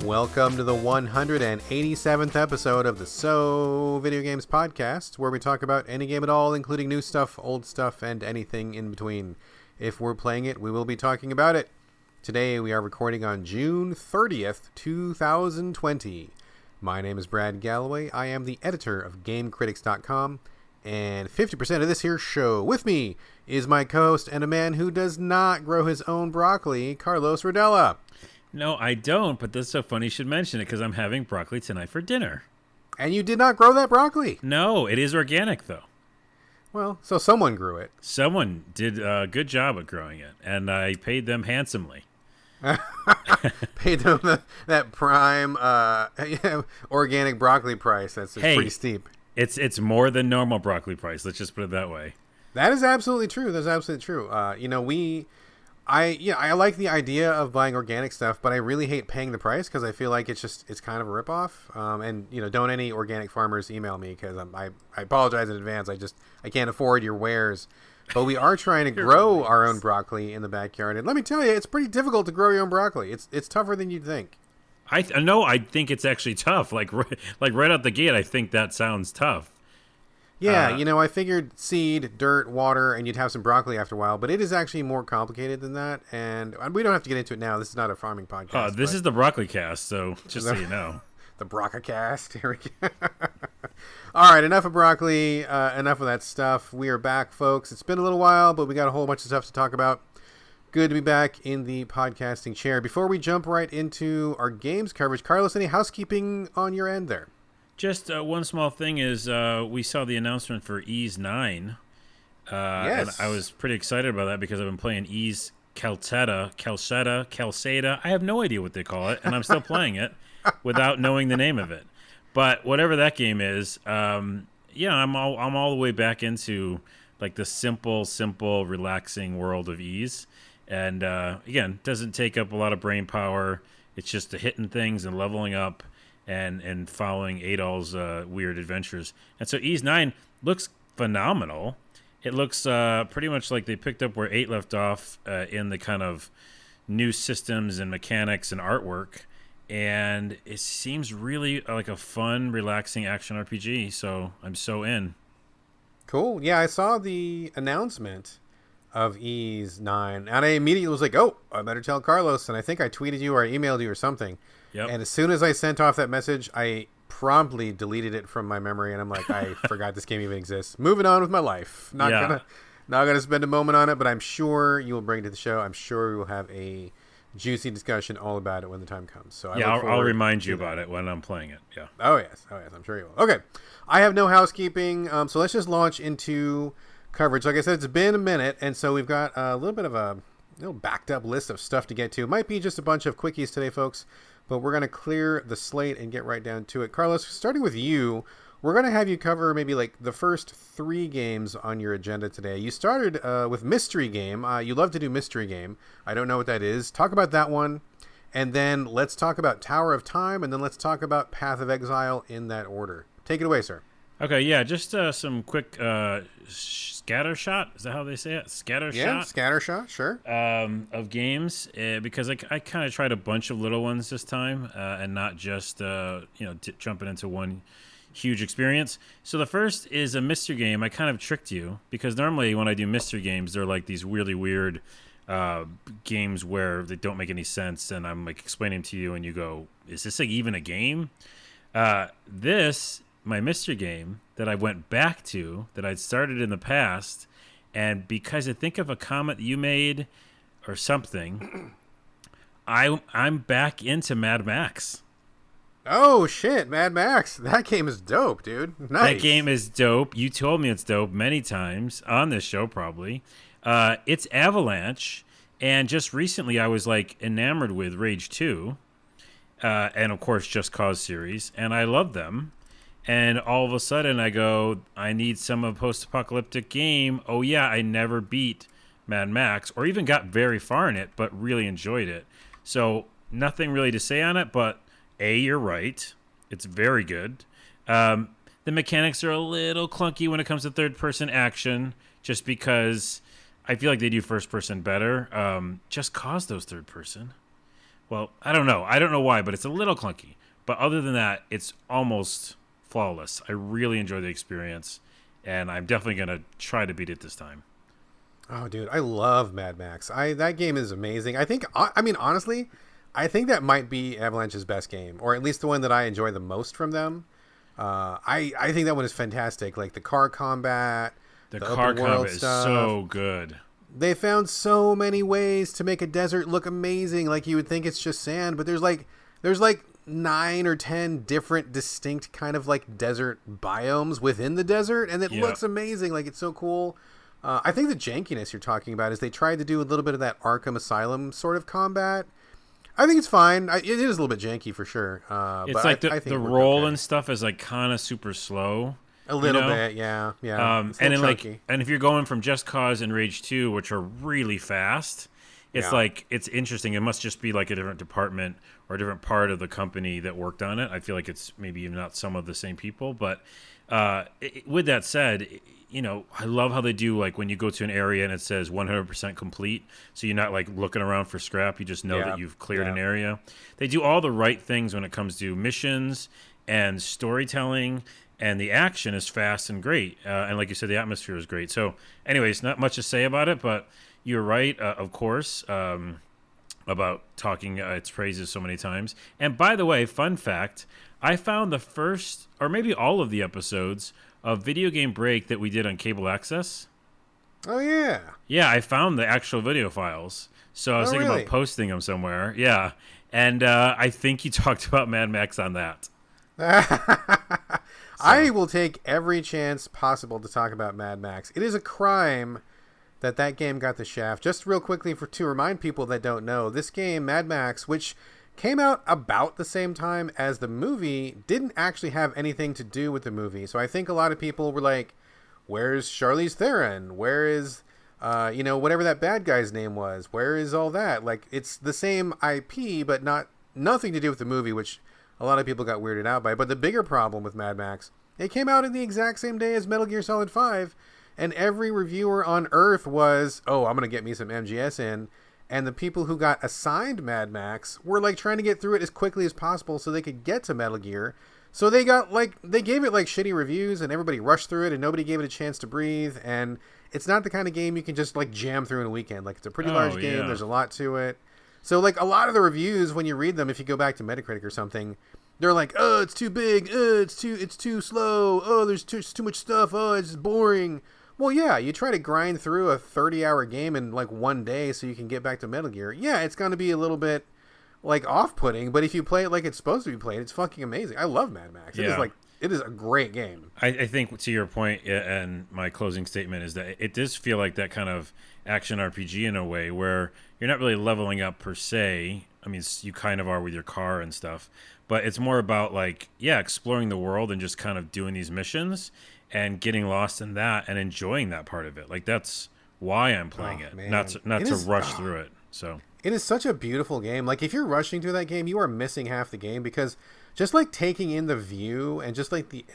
Welcome to the 187th episode of the So Video Games podcast, where we talk about any game at all, including new stuff, old stuff, and anything in between. If we're playing it, we will be talking about it. Today we are recording on June 30th, 2020. My name is Brad Galloway. I am the editor of GameCritics.com, and 50% of this here show with me is my co-host and a man who does not grow his own broccoli, Carlos Rodella. No, I don't, but that's so funny you should mention it because I'm having broccoli tonight for dinner. And you did not grow that broccoli? No, it is organic, though. Well, so someone grew it. Someone did a good job at growing it, and I paid them handsomely. Paid them that prime organic broccoli price. That's pretty steep. It's more than normal broccoli price. Let's just put it that way. That is absolutely true. That's absolutely true. I like the idea of buying organic stuff, but I really hate paying the price because I feel like it's kind of a ripoff. And don't any organic farmers email me because I apologize in advance. I can't afford your wares. But we are trying to grow our own broccoli in the backyard, and let me tell you, it's pretty difficult to grow your own broccoli. It's tougher than you'd think. I think it's actually tough. Like right out the gate, I think that sounds tough. Yeah, I figured seed, dirt, water, and you'd have some broccoli after a while, but it is actually more complicated than that, and we don't have to get into it now. This is not a farming podcast. This is the broccoli cast, so just so you know. The Broccacast. Here we go. All right, enough of broccoli, enough of that stuff. We are back, folks. It's been a little while, but we got a whole bunch of stuff to talk about. Good to be back in the podcasting chair. Before we jump right into our games coverage, Carlos, any housekeeping on your end there? Just one small thing is we saw the announcement for Ys 9. Yes. And I was pretty excited about that because I've been playing Ys Calceta. I have no idea what they call it, and I'm still playing it without knowing the name of it. But whatever that game is, I'm all the way back into like the simple, relaxing world of Ys. And again, doesn't take up a lot of brain power. It's just hitting things and leveling up and following Adol's weird adventures. And so Ys 9 looks phenomenal. It looks pretty much like they picked up where 8 left off in the kind of new systems and mechanics and artwork. And it seems really like a fun, relaxing action RPG. So I'm so in. Cool. Yeah, I saw the announcement of Ys 9, and I immediately was like, oh, I better tell Carlos. And I think I tweeted you or I emailed you or something. Yep. And as soon as I sent off that message, I promptly deleted it from my memory, and I'm like, I forgot this game even exists. Moving on with my life. Not gonna spend a moment on it, but I'm sure you will bring it to the show. I'm sure we will have a juicy discussion all about it when the time comes. So I'll remind you about it when I'm playing it. Yeah. Oh yes, I'm sure you will. Okay, I have no housekeeping, so let's just launch into coverage. Like I said, it's been a minute, and so we've got a little bit of a backed up list of stuff to get to. It might be just a bunch of quickies today, folks, but we're going to clear the slate and get right down to it. Carlos, starting with you, we're going to have you cover maybe like the first 3 games on your agenda today. You started with Mystery Game. You love to do Mystery Game. I don't know what that is. Talk about that one, and then let's talk about Tower of Time, and then let's talk about Path of Exile in that order. Take it away, sir. Okay, yeah, just some quick scatter shot. Is that how they say it? Scatter shot? Yeah, scatter shot, sure. Of games, because I kind of tried a bunch of little ones this time, and not just jumping into one huge experience. So the first is a mystery game. I kind of tricked you because normally when I do mystery games, they're like these really weird games where they don't make any sense, and I'm like explaining to you, and you go, "Is this like even a game?" My mystery game that I went back to that I'd started in the past, and because I think of a comment you made or something, I'm back into Mad Max. Oh shit, Mad Max. That game is dope, dude. Nice. That game is dope. You told me it's dope many times on this show probably. It's Avalanche, and just recently I was like enamored with Rage 2, and of course Just Cause series, and I love them. And all of a sudden I go, I need some post-apocalyptic game. Oh yeah, I never beat Mad Max or even got very far in it, but really enjoyed it. So nothing really to say on it, but you're right. It's very good. The mechanics are a little clunky when it comes to third-person action, just because I feel like they do first-person better. Just Cause those third-person. Well, I don't know. I don't know why, but it's a little clunky. But other than that, it's almost flawless. I really enjoy the experience, and I'm definitely going to try to beat it this time. Oh, dude, I love Mad Max. That game is amazing. I mean, honestly, I think that might be Avalanche's best game, or at least the one that I enjoy the most from them. I think that one is fantastic. Like the car combat, The the car open world combat is stuff. so good. They found so many ways to make a desert look amazing. Like you would think it's just sand, but there's like 9 or 10 different distinct kind of like desert biomes within the desert, and it Yeah. looks amazing. Like it's so cool. I think the jankiness you're talking about is they tried to do a little bit of that Arkham Asylum sort of combat. I think it's fine. It is a little bit janky for sure. It's but like I think the it worked roll okay. and stuff is like kind of super slow. A little you know? bit, yeah. It's a And then little chunky. and if you're going from Just Cause and Rage 2, which are really fast, it's Yeah. like it's interesting. It must just be like a different department or a different part of the company that worked on it. I feel like it's maybe even not some of the same people. But with that said, I love how they do like when you go to an area and it says 100% complete, so you're not like looking around for scrap. You just know Yeah. that you've cleared Yeah. an area. They do all the right things when it comes to missions and storytelling. And the action is fast and great. And like you said, the atmosphere is great. So anyways, not much to say about it, but you're right, of course, about talking its praises so many times. And by the way, fun fact, I found the first, or maybe all of the episodes of Video Game Break that we did on cable access. Oh yeah. Yeah, I found the actual video files. So I was thinking really? about posting them somewhere. Yeah. And I think you talked about Mad Max on that. I will take every chance possible to talk about Mad Max. It is a crime that game got the shaft. Just real quickly to remind people that don't know, this game, Mad Max, which came out about the same time as the movie, didn't actually have anything to do with the movie. So I think a lot of people were like, where's Charlize Theron? Where is, whatever that bad guy's name was? Where is all that? Like, it's the same IP, but nothing to do with the movie, which a lot of people got weirded out by. But the bigger problem with Mad Max, it came out in the exact same day as Metal Gear Solid 5, and every reviewer on Earth was, oh, I'm going to get me some MGS in. And the people who got assigned Mad Max were like trying to get through it as quickly as possible so they could get to Metal Gear. So they gave it like shitty reviews, and everybody rushed through it, and nobody gave it a chance to breathe. And it's not the kind of game you can just like jam through in a weekend. Like, it's a pretty large game. Yeah. There's a lot to it. So like a lot of the reviews, when you read them, if you go back to Metacritic or something, they're like, oh, it's too big. It's too slow. Oh, there's too much stuff. Oh, it's just boring. Well, yeah, you try to grind through a 30-hour game in like one day so you can get back to Metal Gear. Yeah, it's going to be a little bit like off-putting, but if you play it like it's supposed to be played, it's fucking amazing. I love Mad Max. Yeah. It is a great game. I think to your point, and my closing statement is that it does feel like that kind of action RPG in a way where you're not really leveling up per se. I mean, you kind of are with your car and stuff, but it's more about like, yeah, exploring the world and just kind of doing these missions and getting lost in that and enjoying that part of it. Like, that's why I'm playing it, man. not It to is- rush through it. So It is such a beautiful game. Like, if you're rushing through that game, you are missing half the game, because just like taking in the view and just like the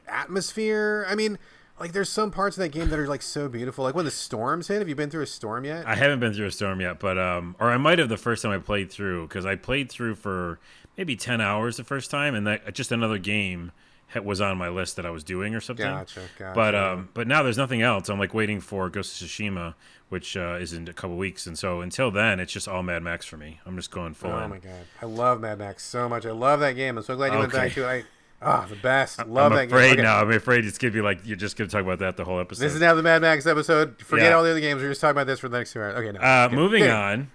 atmosphere. I mean, like, there's some parts of that game that are like so beautiful. Like when the storms hit. Have you been through a storm yet? I haven't been through a storm yet, but or I might have the first time I played through, because I played through for maybe 10 hours the first time, and that just another game was on my list that I was doing or something. Gotcha. But now there's nothing else. I'm like waiting for Ghost of Tsushima, which is in a couple weeks, and so until then, it's just all Mad Max for me. I'm just going full in. Oh my god, I love Mad Max so much. I love that game. I'm so glad you went back Okay. to it. The best. Love I'm that game. afraid Okay. now. I'm afraid it's gonna be like you're just gonna talk about that the whole episode. This is now the Mad Max episode. Forget Yeah. all the other games. We're just talking about this for the next 2 hours. Okay, no. Moving Okay. on.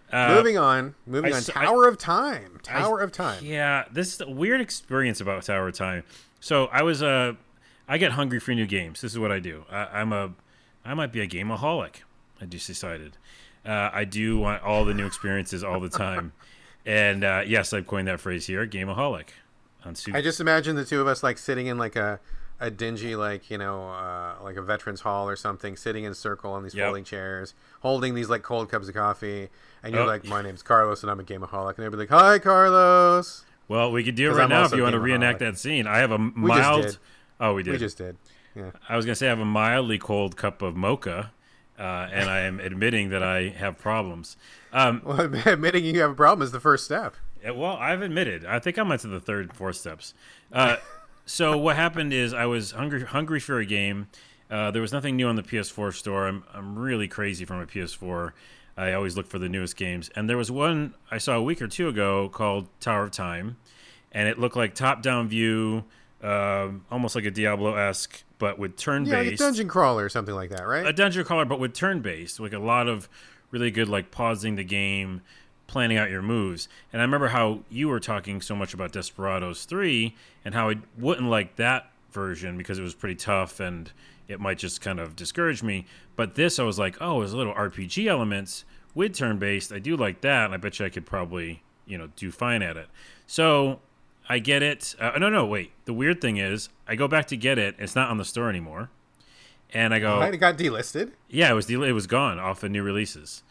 Moving on. Tower of Time. Tower of Time. Yeah, this is a weird experience about Tower of Time. So I get hungry for new games. This is what I do. I might be a gameaholic. I just decided. I do want all the new experiences all the time. And yes, I've coined that phrase here, gameaholic. I just imagine the two of us like sitting in like a dingy, like like a veterans hall or something, sitting in a circle on these folding chairs, holding these like cold cups of coffee, and you're like, my name's Carlos and I'm a gameaholic, and they'd be like, hi Carlos. Well, we could do it 'Cause right I'm now if also you want to gameaholic. reenact that scene. I have a We just mild. did. Oh, we did. We just did. Yeah. I was gonna say I have a mildly cold cup of mocha and I am admitting that I have problems. Well, admitting you have a problem is the first step. Well, I've admitted. I think I'm into the third and fourth steps. So what happened is I was hungry for a game. There was nothing new on the PS4 store. I'm really crazy for my PS4. I always look for the newest games. And there was one I saw a week or two ago called Tower of Time. And it looked like top-down view, almost like a Diablo-esque, but with turn-based. Yeah, like a dungeon crawler or something like that, right? A dungeon crawler, but with turn-based. Like a lot of really good, like, pausing the game, planning out your moves. And I remember how you were talking so much about Desperados 3 and how I wouldn't like that version because it was pretty tough and it might just kind of discourage me. But this, I was like, oh, there's little RPG elements with turn-based. I do like that, and I bet you I could probably, do fine at it. So I get it. No, wait. The weird thing is, I go back to get it. It's not on the store anymore. And I go, it got delisted? Yeah, it was gone off of new releases.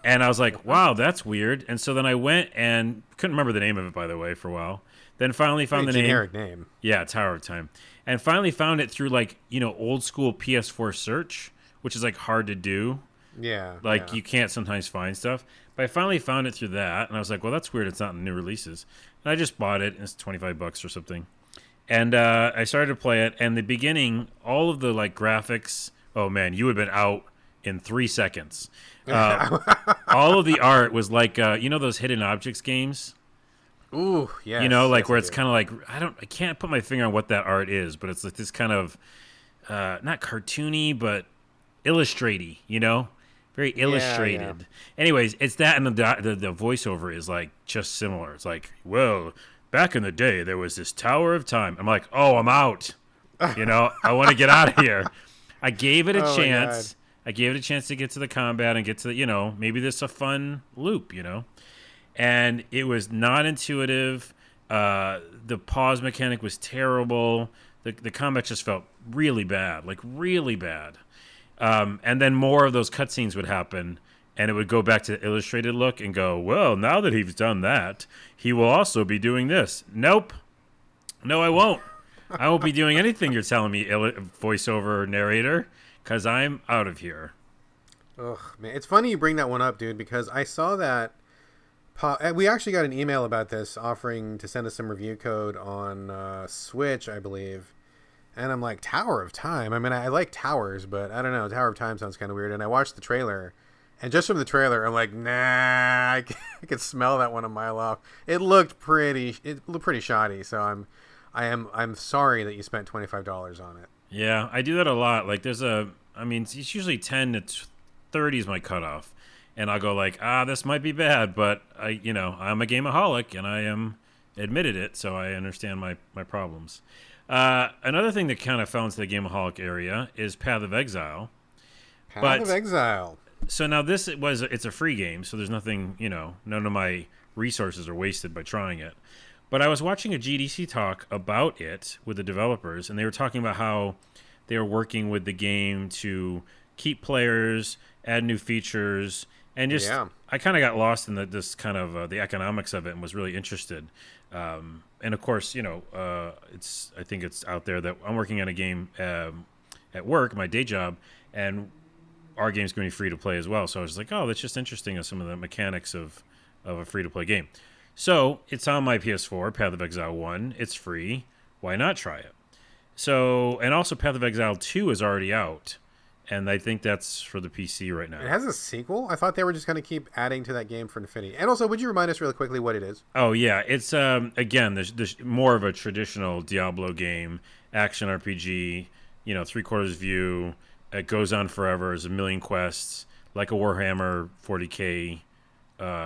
And I was like, wow, that's weird. And so then I went and couldn't remember the name of it, by the way, for a while. Then finally found the generic name. Yeah, Tower of Time. And finally found it through, like, old school PS4 search, which is, like, hard to do. Yeah. Like, you can't sometimes find stuff. But I finally found it through that. And I was like, well, that's weird. It's not in new releases. And I just bought it. And it's $25 or something. And I started to play it. And the beginning, all of the, like, graphics, oh, man, you would have been out in 3 seconds. All of the art was like, those hidden objects games? Ooh, yeah. Like where it's kind of like, I can't put my finger on what that art is, but it's like this kind of, not cartoony, but illustraty, very illustrated. Yeah. Anyways, it's that, and the voiceover is like just similar. It's like, well, back in the day, there was this Tower of Time. I'm like, oh, I'm out. I want to get out of here. I gave it a chance. I gave it a chance to get to the combat and get to the, maybe this is a fun loop, And it was not intuitive. The pause mechanic was terrible. The combat just felt really bad, like really bad. And then more of those cutscenes would happen, and it would go back to the illustrated look and go, well, now that he's done that, he will also be doing this. Nope. No, I won't. I won't be doing anything you're telling me, voiceover narrator, because I'm out of here. Ugh, man. It's funny you bring that one up, dude, because I saw that. We actually got an email about this offering to send us some review code on Switch, I believe. And I'm like, Tower of Time? I mean, I like towers, but I don't know. Tower of Time sounds kind of weird. And I watched the trailer. And just from the trailer, I'm like, nah, I could smell that one a mile off. It looked pretty shoddy. So I'm sorry that you spent $25 on it. Yeah, I do that a lot. Like it's usually 10 to 30 is my cutoff. And I'll go like, this might be bad, but I'm a gameaholic and I am admitted it, so I understand my problems. Another thing that kind of fell into the gameaholic area is Path of Exile. Path of Exile. So now it's a free game, so there's nothing, none of my resources are wasted by trying it. But I was watching a GDC talk about it with the developers, and they were talking about how they were working with the game to keep players, add new features, and just I kind of got lost in this kind of the economics of it and was really interested. And of course, I think it's out there that I'm working on a game at work, my day job, and our game's going to be free to play as well. So I was like, oh, that's just interesting of some of the mechanics of a free to play game. So it's on my PS4, Path of Exile 1. It's free. Why not try it? So, and also Path of Exile 2 is already out. And I think that's for the PC right now. It has a sequel? I thought they were just going to keep adding to that game for infinity. And also, would you remind us really quickly what it is? Oh, yeah. It's, again, there's more of a traditional Diablo game, action RPG, 3/4 view. It goes on forever. There's a million quests, like a Warhammer 40K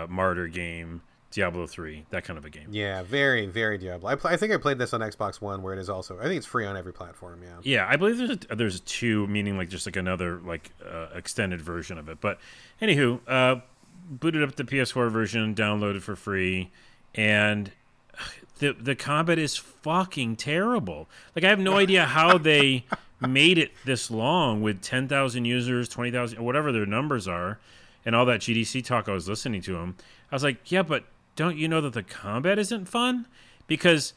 Martyr game, Diablo 3, that kind of a game. Yeah, very, very Diablo. I think I played this on Xbox One, where it is also. I think it's free on every platform. Yeah. Yeah, I believe there's two, meaning like just like another extended version of it. But anywho, booted up the PS4 version, downloaded for free, and the combat is fucking terrible. Like I have no idea how they made it this long with 10,000 users, 20,000, whatever their numbers are, and all that GDC talk I was listening to them. I was like, yeah, but don't you know that the combat isn't fun? Because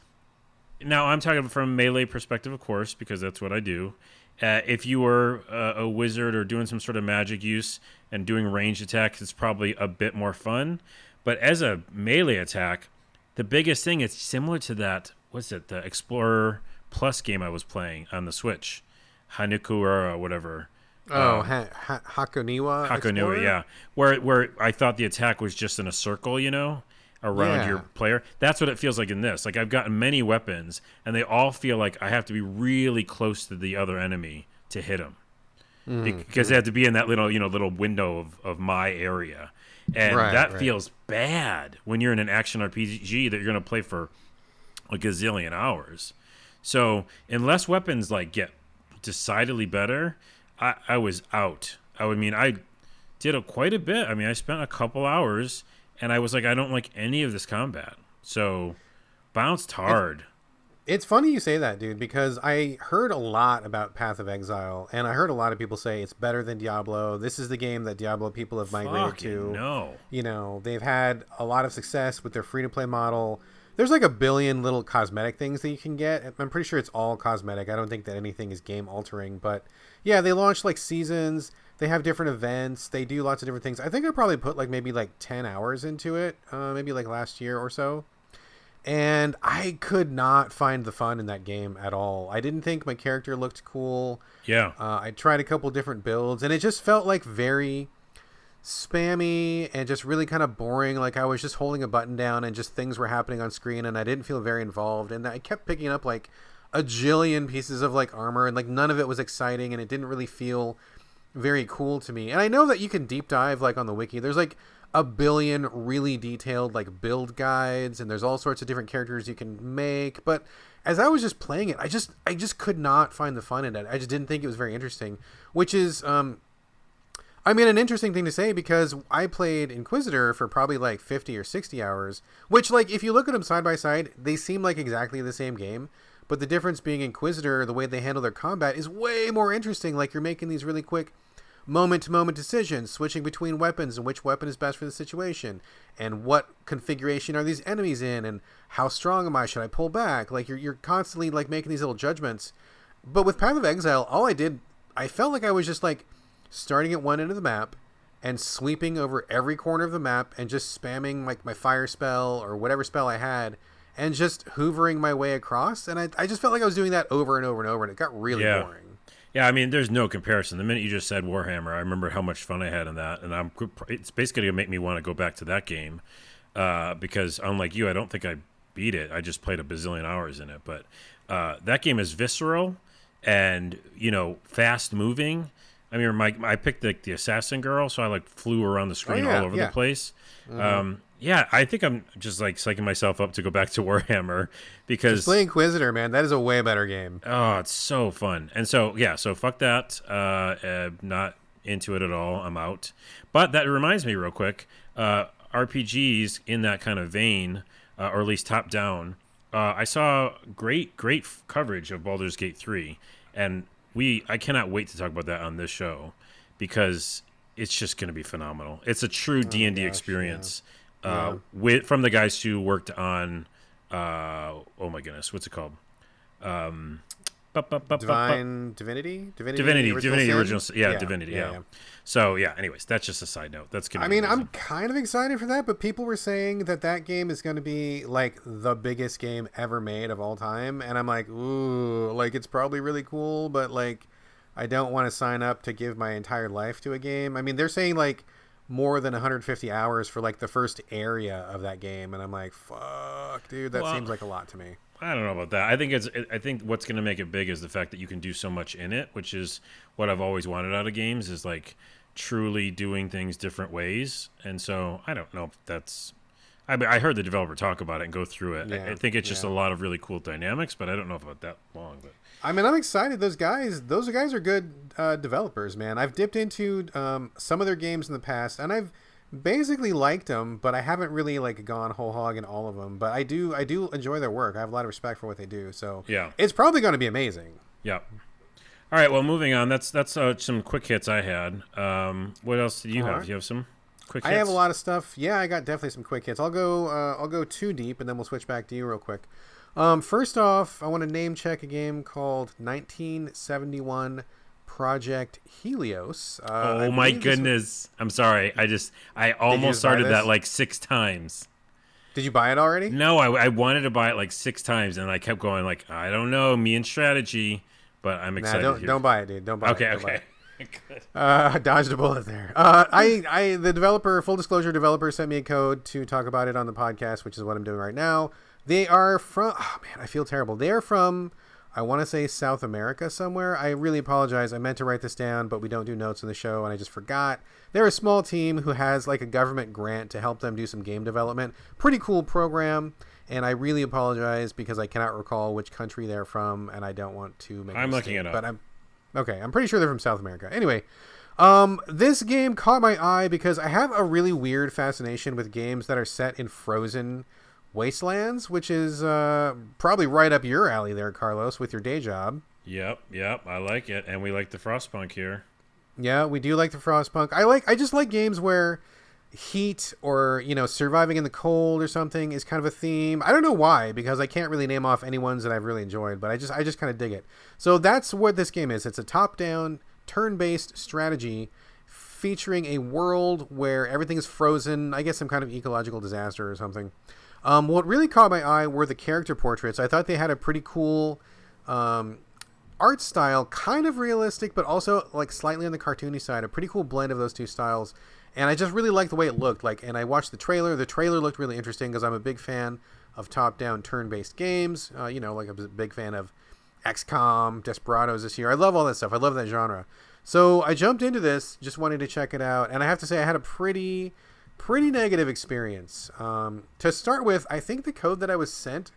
now I'm talking from a melee perspective, of course, because that's what I do. If you were a wizard or doing some sort of magic use and doing ranged attacks, it's probably a bit more fun. But as a melee attack, the biggest thing, it's similar to that, what's it, the Explorer Plus game I was playing on the Switch, Hanukura or whatever. Oh, Hakoniwa Hakoniwa, Explorer? yeah. Where I thought the attack was just in a circle, around your player. That's what it feels like in this. Like I've gotten many weapons, and they all feel like I have to be really close to the other enemy to hit them, because they have to be in that little window of my area, and that feels bad when you're in an action RPG that you're going to play for a gazillion hours. So unless weapons like get decidedly better, I was out. I did quite a bit. I spent a couple hours. And I was like, I don't like any of this combat. So, bounced hard. It's funny you say that, dude, because I heard a lot about Path of Exile, and I heard a lot of people say it's better than Diablo. This is the game that Diablo people have migrated to. No. They've had a lot of success with their free-to-play model. There's like a billion little cosmetic things that you can get. I'm pretty sure it's all cosmetic. I don't think that anything is game-altering. But, yeah, they launched like seasons. They have different events. They do lots of different things. I think I probably put maybe 10 hours into it, maybe last year or so. And I could not find the fun in that game at all. I didn't think my character looked cool. Yeah. I tried a couple different builds, and it just felt like very spammy and just really kind of boring. Like I was just holding a button down and just things were happening on screen, and I didn't feel very involved. And I kept picking up a jillion pieces of armor, and none of it was exciting, and it didn't really feel very cool to me. And I know that you can deep dive on the wiki. There's a billion really detailed build guides, and there's all sorts of different characters you can make. But as I was just playing it, I just could not find the fun in it. I just didn't think it was very interesting, which is an interesting thing to say, because I played Inquisitor for probably 50 or 60 hours, which if you look at them side by side, they seem like exactly the same game. But the difference being Inquisitor, the way they handle their combat is way more interesting. You're making these really quick moment-to-moment decisions, switching between weapons and which weapon is best for the situation, and what configuration are these enemies in, and how strong am I? Should I pull back? You're constantly making these little judgments. But with Path of Exile, I felt like I was just starting at one end of the map and sweeping over every corner of the map and just spamming my fire spell or whatever spell I had, and just hoovering my way across. And I just felt like I was doing that over and over and over, and it got really boring. Yeah, there's no comparison. The minute you just said Warhammer, I remember how much fun I had in that, and it's basically going to make me want to go back to that game, because unlike you, I don't think I beat it. I just played a bazillion hours in it, but that game is visceral and fast moving. I picked the assassin girl, so I flew around the screen all over the place. Mm-hmm. I think I'm just psyching myself up to go back to Warhammer, because just play Inquisitor, man. That is a way better game. Oh, it's so fun. And so fuck that. Not into it at all. I'm out. But that reminds me real quick. RPGs in that kind of vein, or at least top down. I saw great coverage of Baldur's Gate 3, and I cannot wait to talk about that on this show, because it's just going to be phenomenal. It's a true D&D experience. Yeah. From the guys who worked on oh my goodness, what's it called? Divinity original. Yeah, Divinity. Yeah. So anyways, that's just a side note. That's gonna be I'm kind of excited for that, but people were saying that game is going to be the biggest game ever made of all time, and I'm ooh, it's probably really cool, but I don't want to sign up to give my entire life to a game. they're saying more than 150 hours for the first area of that game, and I'm fuck, dude, that seems like a lot to me. I don't know about that. I think what's going to make it big is the fact that you can do so much in it, which is what I've always wanted out of games, is truly doing things different ways. And so I don't know if that's, I heard the developer talk about it and go through it. I think it's just a lot of really cool dynamics, but I don't know about that long. But I'm excited. Those guys are good developers, man. I've dipped into some of their games in the past, and I've basically liked them, but I haven't really gone whole hog in all of them. But I do enjoy their work. I have a lot of respect for what they do. So it's probably going to be amazing. Yeah. All right. Well, moving on. That's some quick hits I had. What else did you have? Do you have some quick hits? I have a lot of stuff. Yeah, I got definitely some quick hits. I'll go too deep, and then we'll switch back to you real quick. First off, I want to name check a game called 1971 Project Helios. Oh my goodness! I'm sorry. I almost started that like 6 times. Did you buy it already? No, I wanted to buy it like 6 times, and I kept going like, I don't know, me and strategy, but I'm excited. Nah, don't buy it, dude. Don't buy it. Okay, don't okay. Buy it. Dodged a bullet there. The developer, full disclosure, developer sent me a code to talk about it on the podcast, which is what I'm doing right now. They are from, oh man, I feel terrible. They are from, I want to say South America somewhere. I really apologize. I meant to write this down, but we don't do notes in the show, and I just forgot. They're a small team who has like a government grant to help them do some game development. Pretty cool program, and I really apologize because I cannot recall which country they're from, and I don't want to make a I'm mistake, looking it up. But I'm pretty sure they're from South America. Anyway, this game caught my eye because I have a really weird fascination with games that are set in frozen wastelands, which is probably right up your alley there, Carlos, with your day job. Yep, I like it, and we like the Frostpunk here. Yeah, we do like the Frostpunk. I just like games where heat or, surviving in the cold or something is kind of a theme. I don't know why, because I can't really name off any ones that I've really enjoyed, but I just kind of dig it. So that's what this game is. It's a top-down, turn-based strategy featuring a world where everything is frozen. I guess some kind of ecological disaster or something. What really caught my eye were the character portraits. I thought they had a pretty cool art style, kind of realistic, but also like slightly on the cartoony side. A pretty cool blend of those two styles. And I just really liked the way it looked. And I watched the trailer. The trailer looked really interesting because I'm a big fan of top-down turn-based games. Like I'm a big fan of XCOM, Desperados this year. I love all that stuff. I love that genre. So I jumped into this, just wanted to check it out. And I have to say I had a pretty negative experience. To start with, I think the code that I was sent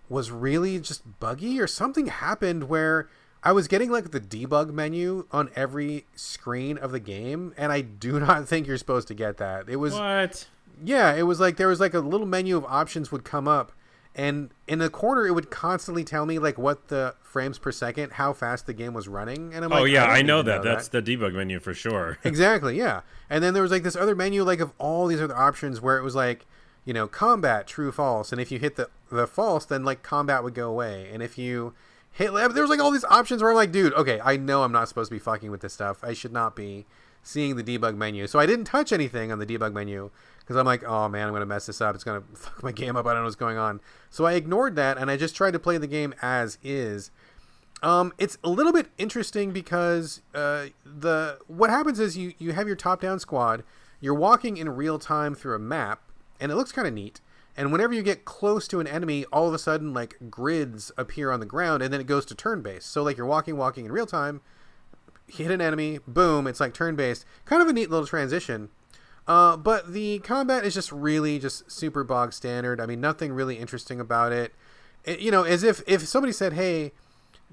was really just buggy, or something happened where I was getting like the debug menu on every screen of the game, and I do not think you're supposed to get that. It was What? Yeah, it was like there was like a little menu of options would come up, and in the corner it would constantly tell me like what the frames per second, how fast the game was running, and I'm like, oh yeah, I don't know even that. That's the debug menu for sure. Exactly, yeah. And then there was like this other menu like of all these other options where it was like, combat, true, false, and if you hit the false, then like combat would go away, and if you hit, there was like all these options where I'm like, dude, okay, I know I'm not supposed to be fucking with this stuff. I should not be seeing the debug menu. So I didn't touch anything on the debug menu because I'm like, oh man, I'm going to mess this up. It's going to fuck my game up. I don't know what's going on. So I ignored that and I just tried to play the game as is. It's a little bit interesting because what happens is you have your top-down squad. You're walking in real time through a map, and it looks kind of neat. And whenever you get close to an enemy, all of a sudden, like, grids appear on the ground, and then it goes to turn-based. So, like, you're walking in real time, hit an enemy, boom, it's like turn-based. Kind of a neat little transition. But the combat is just really just super bog standard. I mean, nothing really interesting about it. As if somebody said, hey,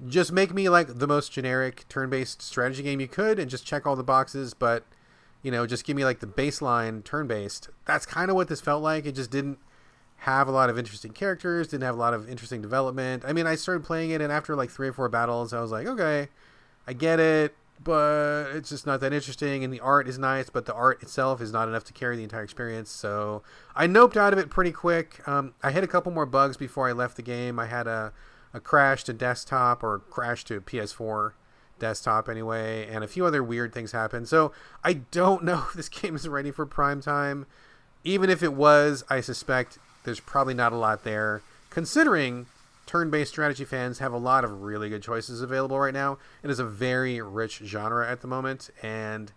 just make me, like, the most generic turn-based strategy game you could and just check all the boxes, but, just give me, like, the baseline turn-based. That's kind of what this felt like. It just didn't have a lot of interesting characters, didn't have a lot of interesting development. I mean, I started playing it, and after like 3 or 4 battles, I was like, okay, I get it, but it's just not that interesting, and the art is nice, but the art itself is not enough to carry the entire experience, so I noped out of it pretty quick. I hit a couple more bugs before I left the game. I had a crash to desktop, or crash to PS4 desktop anyway, and a few other weird things happened, so I don't know if this game is ready for prime time. Even if it was, I suspect there's probably not a lot there, considering turn-based strategy fans have a lot of really good choices available right now. It is a very rich genre at the moment, and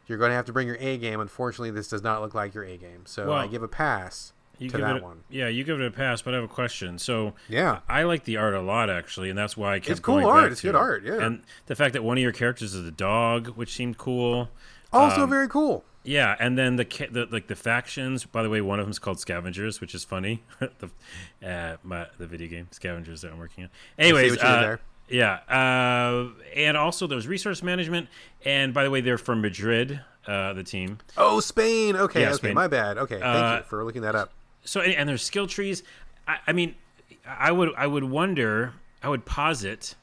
you're going to have to bring your A game. Unfortunately, this does not look like your A game, so I give a pass to that one. Yeah, you give it a pass, but I have a question. So yeah, I like the art a lot, actually, and that's why I kept it's cool going art. back It's to good it. art, yeah. And the fact that one of your characters is a dog, which seemed cool. Also very cool. Yeah, and then the factions. By the way, one of them is called Scavengers, which is funny. the video game Scavengers that I'm working on. Anyways, and also there's resource management. And by the way, they're from Madrid, the team. Oh, Spain. Okay, yeah, okay, Spain. my bad. Okay, thank you for looking that up. So and there's skill trees. I mean, I would wonder. I would posit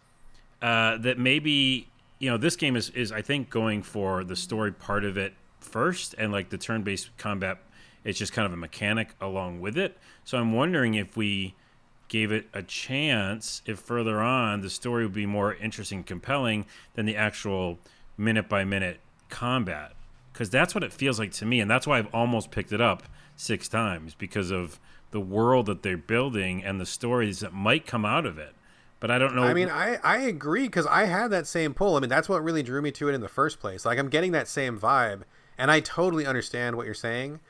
that maybe this game is I think going for the story part of it first, and like the turn-based combat, it's just kind of a mechanic along with it. So I'm wondering if we gave it a chance, if further on the story would be more interesting and compelling than the actual minute by minute combat. Because that's what it feels like to me, and that's why I've almost picked it up 6 times, because of the world that they're building and the stories that might come out of it. But I don't know. I mean, I agree, because I had that same pull. I mean, that's what really drew me to it in the first place. Like, I'm getting that same vibe, and I totally understand what you're saying.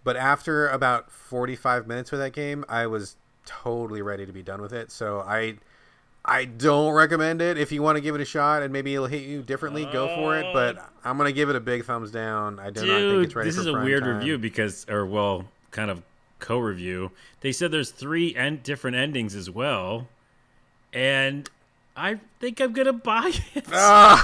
But after about 45 minutes with that game, I was totally ready to be done with it. So I don't recommend it. If you want to give it a shot and maybe it'll hit you differently, go for it. But I'm going to give it a big thumbs down. I do not think it's ready for prime time. This is a weird review because, or well, kind of co-review. They said there's 3 different endings as well. And I think I'm going to buy it. Well,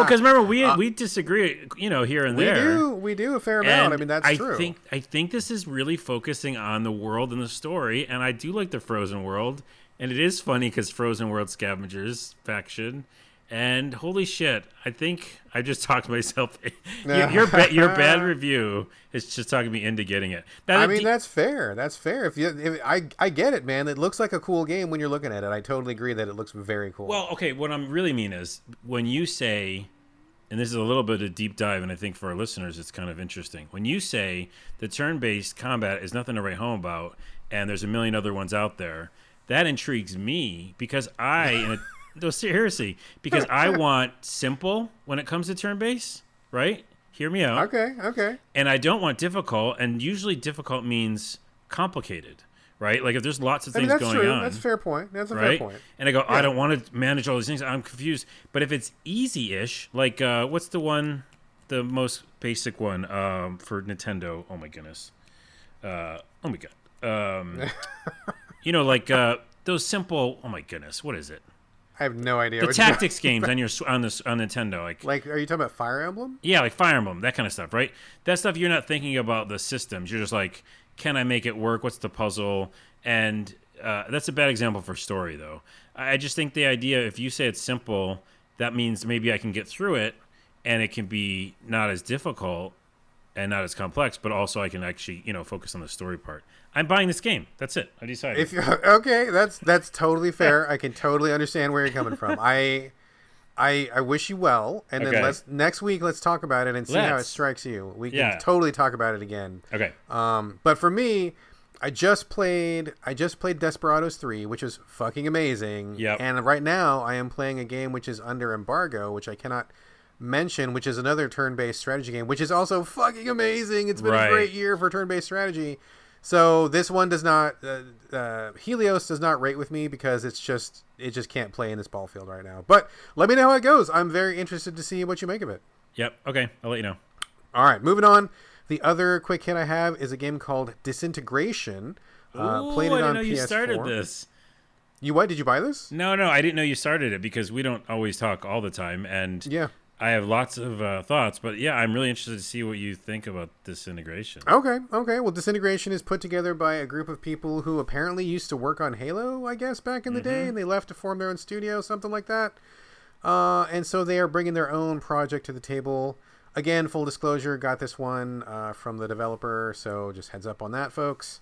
because remember, we disagree, here and there. We do a fair amount. And I mean, that's true. I think this is really focusing on the world and the story, and I do like the Frozen world. And it is funny because Frozen World Scavengers faction. And holy shit, I think I just talked myself. Your bad review is just talking me into getting it. That's fair. That's fair. I get it, man. It looks like a cool game when you're looking at it. I totally agree that it looks very cool. Well, okay, what I really mean is when you say, and this is a little bit of deep dive, and I think for our listeners it's kind of interesting. When you say the turn-based combat is nothing to write home about, and there's a million other ones out there, that intrigues me because no, seriously, because I want simple when it comes to turn-based, right? Hear me out. Okay. And I don't want difficult, and usually difficult means complicated, right? Like if there's lots of things going on. That's a fair point. That's a fair point. And I go, I don't want to manage all these things. I'm confused. But if it's easy-ish, like what's the most basic one for Nintendo? Oh, my goodness. Oh, my God. Like those simple. Oh my goodness, what is it? I have no idea. The tactics games on Nintendo, like, are you talking about Fire Emblem? Yeah, like Fire Emblem, that kind of stuff, right? That stuff you're not thinking about the systems. You're just like, can I make it work? What's the puzzle? And that's a bad example for story, though. I just think the idea, if you say it's simple, that means maybe I can get through it, and it can be not as difficult and not as complex, but also I can actually, focus on the story part. I'm buying this game. That's it. I decided. Okay, that's totally fair. I can totally understand where you're coming from. I wish you well, and then next week let's talk about it and see how it strikes you. We can totally talk about it again. Okay. But for me, I just played Desperados 3, which is fucking amazing. Yep. And right now I am playing a game which is under embargo, which I cannot mention, which is another turn-based strategy game, which is also fucking amazing. It's been a great year for turn-based strategy. So this one does not, Helios does not rate with me because it just can't play in this ball field right now. But let me know how it goes. I'm very interested to see what you make of it. Yep. Okay. I'll let you know. All right. Moving on. The other quick hit I have is a game called Disintegration. Played it on PS4. I didn't know you started this. You what? Did you buy this? No. I didn't know you started it because we don't always talk all the time. And yeah. I have lots of thoughts, but yeah, I'm really interested to see what you think about Disintegration. Okay. Well, Disintegration is put together by a group of people who apparently used to work on Halo, I guess, back in the day, and they left to form their own studio, something like that. And so they are bringing their own project to the table. Again, full disclosure, got this one from the developer, so just heads up on that, folks.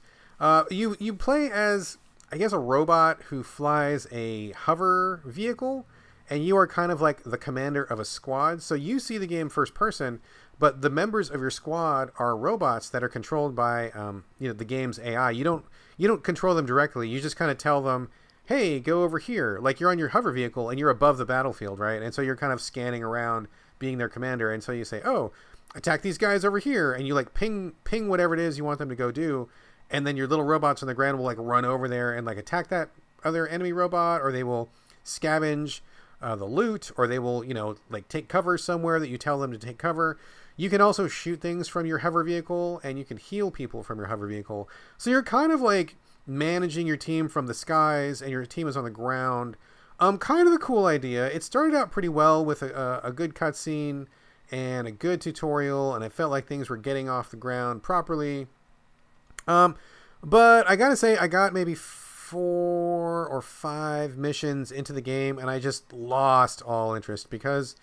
You play as, I guess, a robot who flies a hover vehicle, and you are kind of like the commander of a squad. So you see the game first person, but the members of your squad are robots that are controlled by the game's AI. You don't control them directly. You just kind of tell them, hey, go over here. Like you're on your hover vehicle and you're above the battlefield, right? And so you're kind of scanning around being their commander. And so you say, oh, attack these guys over here. And you like ping whatever it is you want them to go do. And then your little robots on the ground will like run over there and like attack that other enemy robot, or they will scavenge the loot, or they will, like take cover somewhere that you tell them to take cover. You can also shoot things from your hover vehicle, and you can heal people from your hover vehicle. So you're kind of like managing your team from the skies, and your team is on the ground. Kind of a cool idea. It started out pretty well with a good cutscene and a good tutorial, and I felt like things were getting off the ground properly. But I gotta say, I got maybe 4 or 5 missions into the game, and I just lost all interest because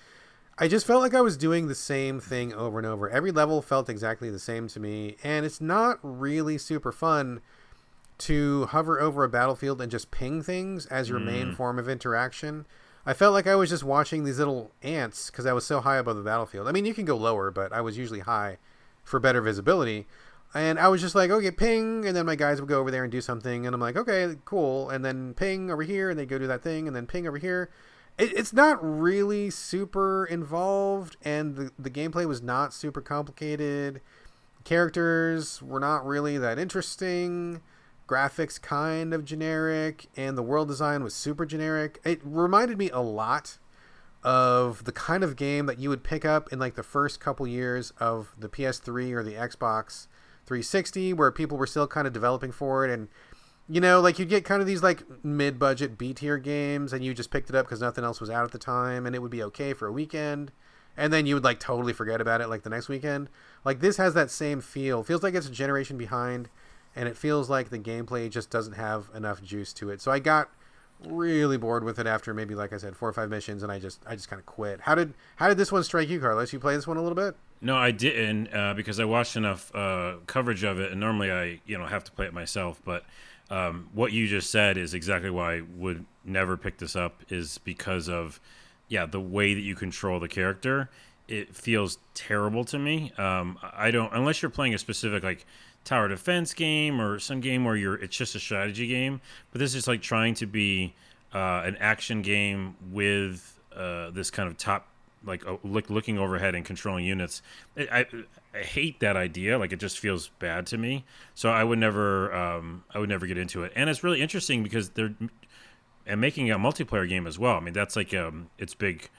I just felt like I was doing the same thing over and over. Every level felt exactly the same to me, and it's not really super fun to hover over a battlefield and just ping things as your main form of interaction. I felt like I was just watching these little ants because I was so high above the battlefield. I mean, you can go lower, but I was usually high for better visibility. And I was just like, okay, ping, and then my guys would go over there and do something, and I'm like, okay, cool, and then ping over here, and they go do that thing, and then ping over here. It's not really super involved, and the gameplay was not super complicated. Characters were not really that interesting. Graphics kind of generic, and the world design was super generic. It reminded me a lot of the kind of game that you would pick up in like the first couple years of the PS3 or the Xbox 360, where people were still kind of developing for it, and you know, like you'd get kind of these like mid-budget B-tier games, and you just picked it up because nothing else was out at the time, and it would be okay for a weekend, and then you would like totally forget about it like the next weekend. Like this has that same feel. Feels like it's a generation behind, and it feels like the gameplay just doesn't have enough juice to it. So I got really bored with it after maybe, like I said, 4 or 5 missions, and I just kind of quit. How did this one strike you, Carlos? You play this one a little bit? No, I didn't because I watched enough coverage of it, and normally I have to play it myself. But what you just said is exactly why I would never pick this up, is because of the way that you control the character. It feels terrible to me. I don't, unless you're playing a specific like tower defense game or some game where it's just a strategy game. But this is like trying to be an action game with this kind of top, like looking overhead and controlling units. I hate that idea. Like it just feels bad to me. So I would never get into it. And it's really interesting because they're making a multiplayer game as well. I mean, that's like its big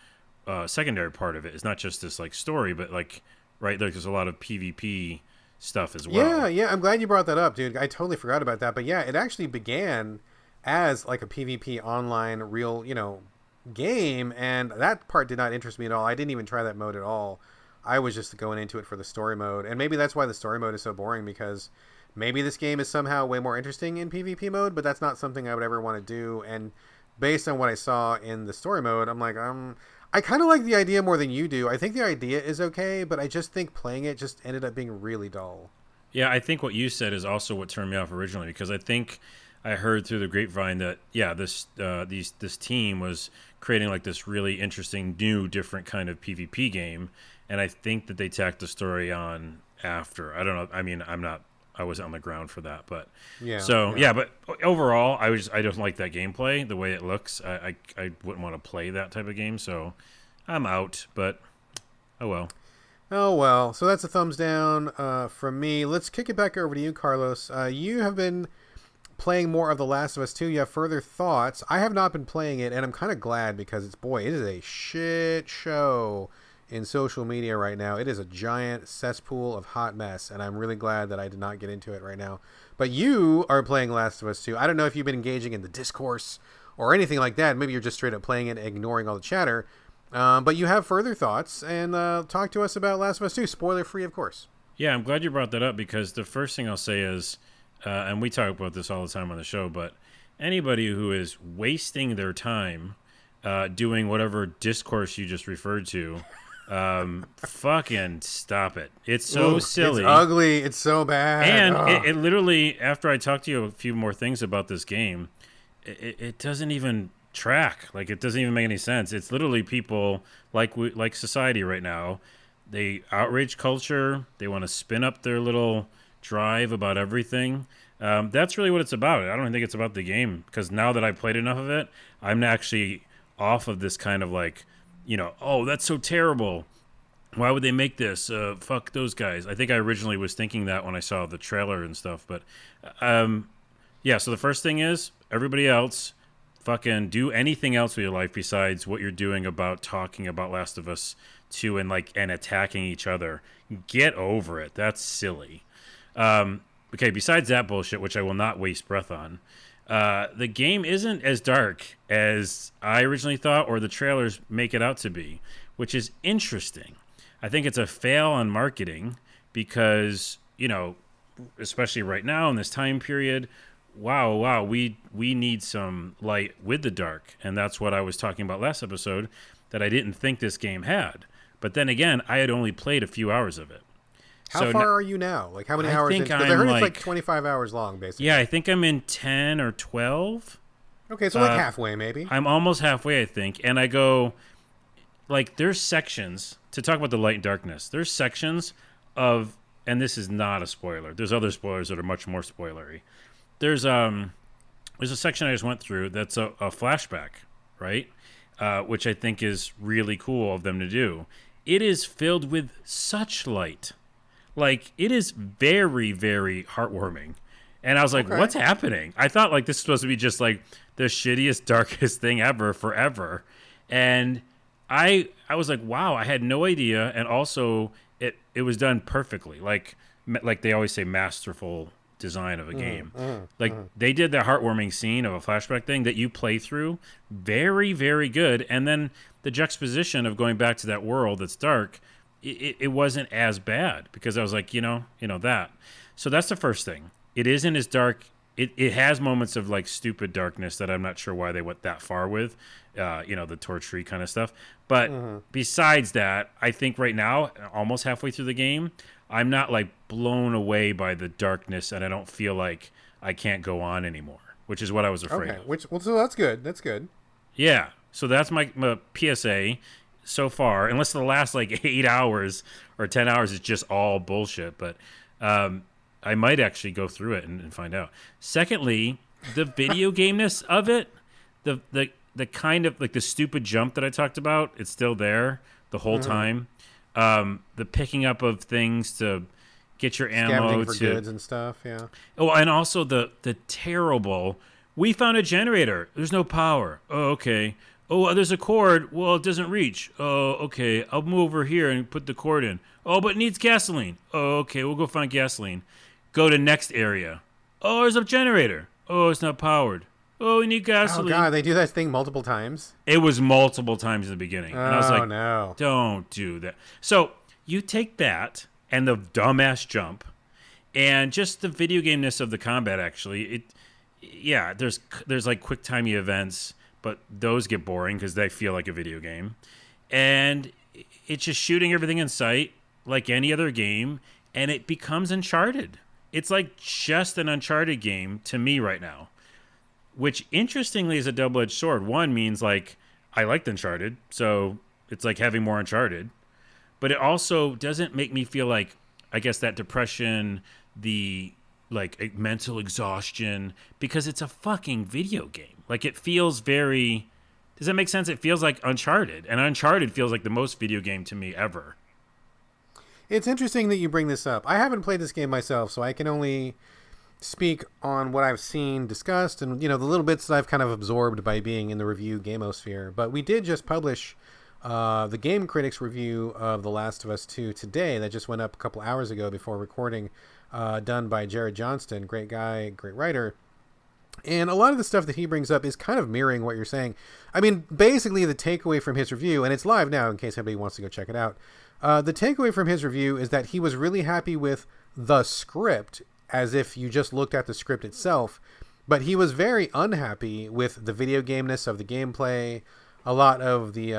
secondary part of it. It's not just this like story, but like there's a lot of PvP stuff as well. Yeah, I'm glad you brought that up, dude. I totally forgot about that. But yeah, it actually began as like a PvP online real, game, and that part did not interest me at all. I didn't even try that mode at all. I was just going into it for the story mode, and maybe that's why the story mode is so boring, because maybe this game is somehow way more interesting in PvP mode, but that's not something I would ever want to do. And based on what I saw in the story mode, I'm like, I kind of like the idea more than you do. I think the idea is okay, but I just think playing it just ended up being really dull. Yeah, I think what you said is also what turned me off originally, because I think I heard through the grapevine that this team was creating like this really interesting new different kind of PvP game, and I think that they tacked the story on after. I don't know. I mean, I wasn't on the ground for that, but but overall, I don't like that gameplay, the way it looks. I wouldn't want to play that type of game, so I'm out. But oh well. So that's a thumbs down from me. Let's kick it back over to you, Carlos. You have been playing more of The Last of Us 2. You have further thoughts. I have not been playing it, and I'm kind of glad, because it is a shit show in social media right now. It is a giant cesspool of hot mess, and I'm really glad that I did not get into it right now. But you are playing Last of Us 2. I don't know if you've been engaging in the discourse or anything like that. Maybe you're just straight up playing it, ignoring all the chatter. But you have further thoughts, and talk to us about Last of Us 2. Spoiler free, of course. Yeah, I'm glad you brought that up, because the first thing I'll say is, and we talk about this all the time on the show, but anybody who is wasting their time doing whatever discourse you just referred to, fucking stop it. It's so silly. It's ugly. It's so bad. And it literally, after I talked to you a few more things about this game, it doesn't even track. Like, it doesn't even make any sense. It's literally people like society right now. They outrage culture. They want to spin up their little drive about everything. That's really what it's about. I don't think it's about the game, because now that I've played enough of it, I'm actually off of this kind of like, oh, that's so terrible. Why would they make this? Fuck those guys. I think I originally was thinking that when I saw the trailer and stuff. But so the first thing is, everybody else, fucking do anything else with your life besides what you're doing about talking about Last of Us 2 and attacking each other. Get over it. That's silly. Okay, besides that bullshit, which I will not waste breath on, the game isn't as dark as I originally thought, or the trailers make it out to be, which is interesting. I think it's a fail on marketing, because, especially right now in this time period, wow, we need some light with the dark. And that's what I was talking about last episode, that I didn't think this game had. But then again, I had only played a few hours of it. How So far are you now? Like, how many I hours think into? Because I I'm heard it's like, like 25 hours long, basically. yeah, I think I'm in 10 or 12. Okay, so like halfway, maybe. I'm almost halfway, I think. And I go, like, there's sections, to talk about the light and darkness, there's sections of, and this is not a spoiler. There's other spoilers that are much more spoilery. There's a section I just went through that's a flashback, right? Which I think is really cool of them to do. It is filled with such light. Like, it is very, very heartwarming. And I was like, Okay. what's happening? I thought, like, this is supposed to be just, like, the shittiest, darkest thing ever, forever. And I was like, wow, I had no idea. And also, it was done perfectly. Like they always say, masterful design of a game. They did the heartwarming scene of a flashback thing that you play through. Very, very good. And then the juxtaposition of going back to that world that's dark, it wasn't as bad because I was like, that. So that's the first thing. It isn't as dark. It has moments of like stupid darkness that I'm not sure why they went that far with, the torch tree kind of stuff. But besides that, I think right now, almost halfway through the game, I'm not like blown away by the darkness, and I don't feel like I can't go on anymore, which is what I was afraid of. So that's good. That's good. Yeah. So that's my PSA so far, unless the last like 8 hours or 10 hours is just all bullshit. But I might actually go through it and find out. Secondly, the video gameness of it, the kind of like the stupid jump that I talked about, it's still there the whole time. The picking up of things to get your ammo for to goods and stuff. Yeah. Oh, and also the terrible. We found a generator. There's no power. Oh, okay. Oh, there's a cord. Well, it doesn't reach. Oh, okay. I'll move over here and put the cord in. Oh, but it needs gasoline. Oh, okay. We'll go find gasoline. Go to next area. Oh, there's a generator. Oh, it's not powered. Oh, we need gasoline. Oh God, they do that thing multiple times. It was multiple times in the beginning. And I was like, no. Don't do that. So you take that and the dumbass jump and just the video gameness of the combat, actually. There's like quick timey events, but those get boring because they feel like a video game. And it's just shooting everything in sight like any other game, and it becomes Uncharted. It's like just an Uncharted game to me right now, which interestingly is a double-edged sword. One means like I liked Uncharted, so it's like having more Uncharted. But it also doesn't make me feel like, I guess, that depression, the like mental exhaustion, because it's a fucking video game. Like it feels very, does that make sense? It feels like Uncharted, and Uncharted feels like the most video game to me ever. It's interesting that you bring this up. I haven't played this game myself, so I can only speak on what I've seen discussed and, the little bits that I've kind of absorbed by being in the review gamosphere. But we did just publish the Game Critics review of The Last of Us 2 today that just went up a couple hours ago before recording, done by Jared Johnston. Great guy, great writer. And a lot of the stuff that he brings up is kind of mirroring what you're saying. I mean, basically the takeaway from his review, and it's live now in case anybody wants to go check it out, the takeaway from his review is that he was really happy with the script, as if you just looked at the script itself, but he was very unhappy with the video gameness of the gameplay, a lot of the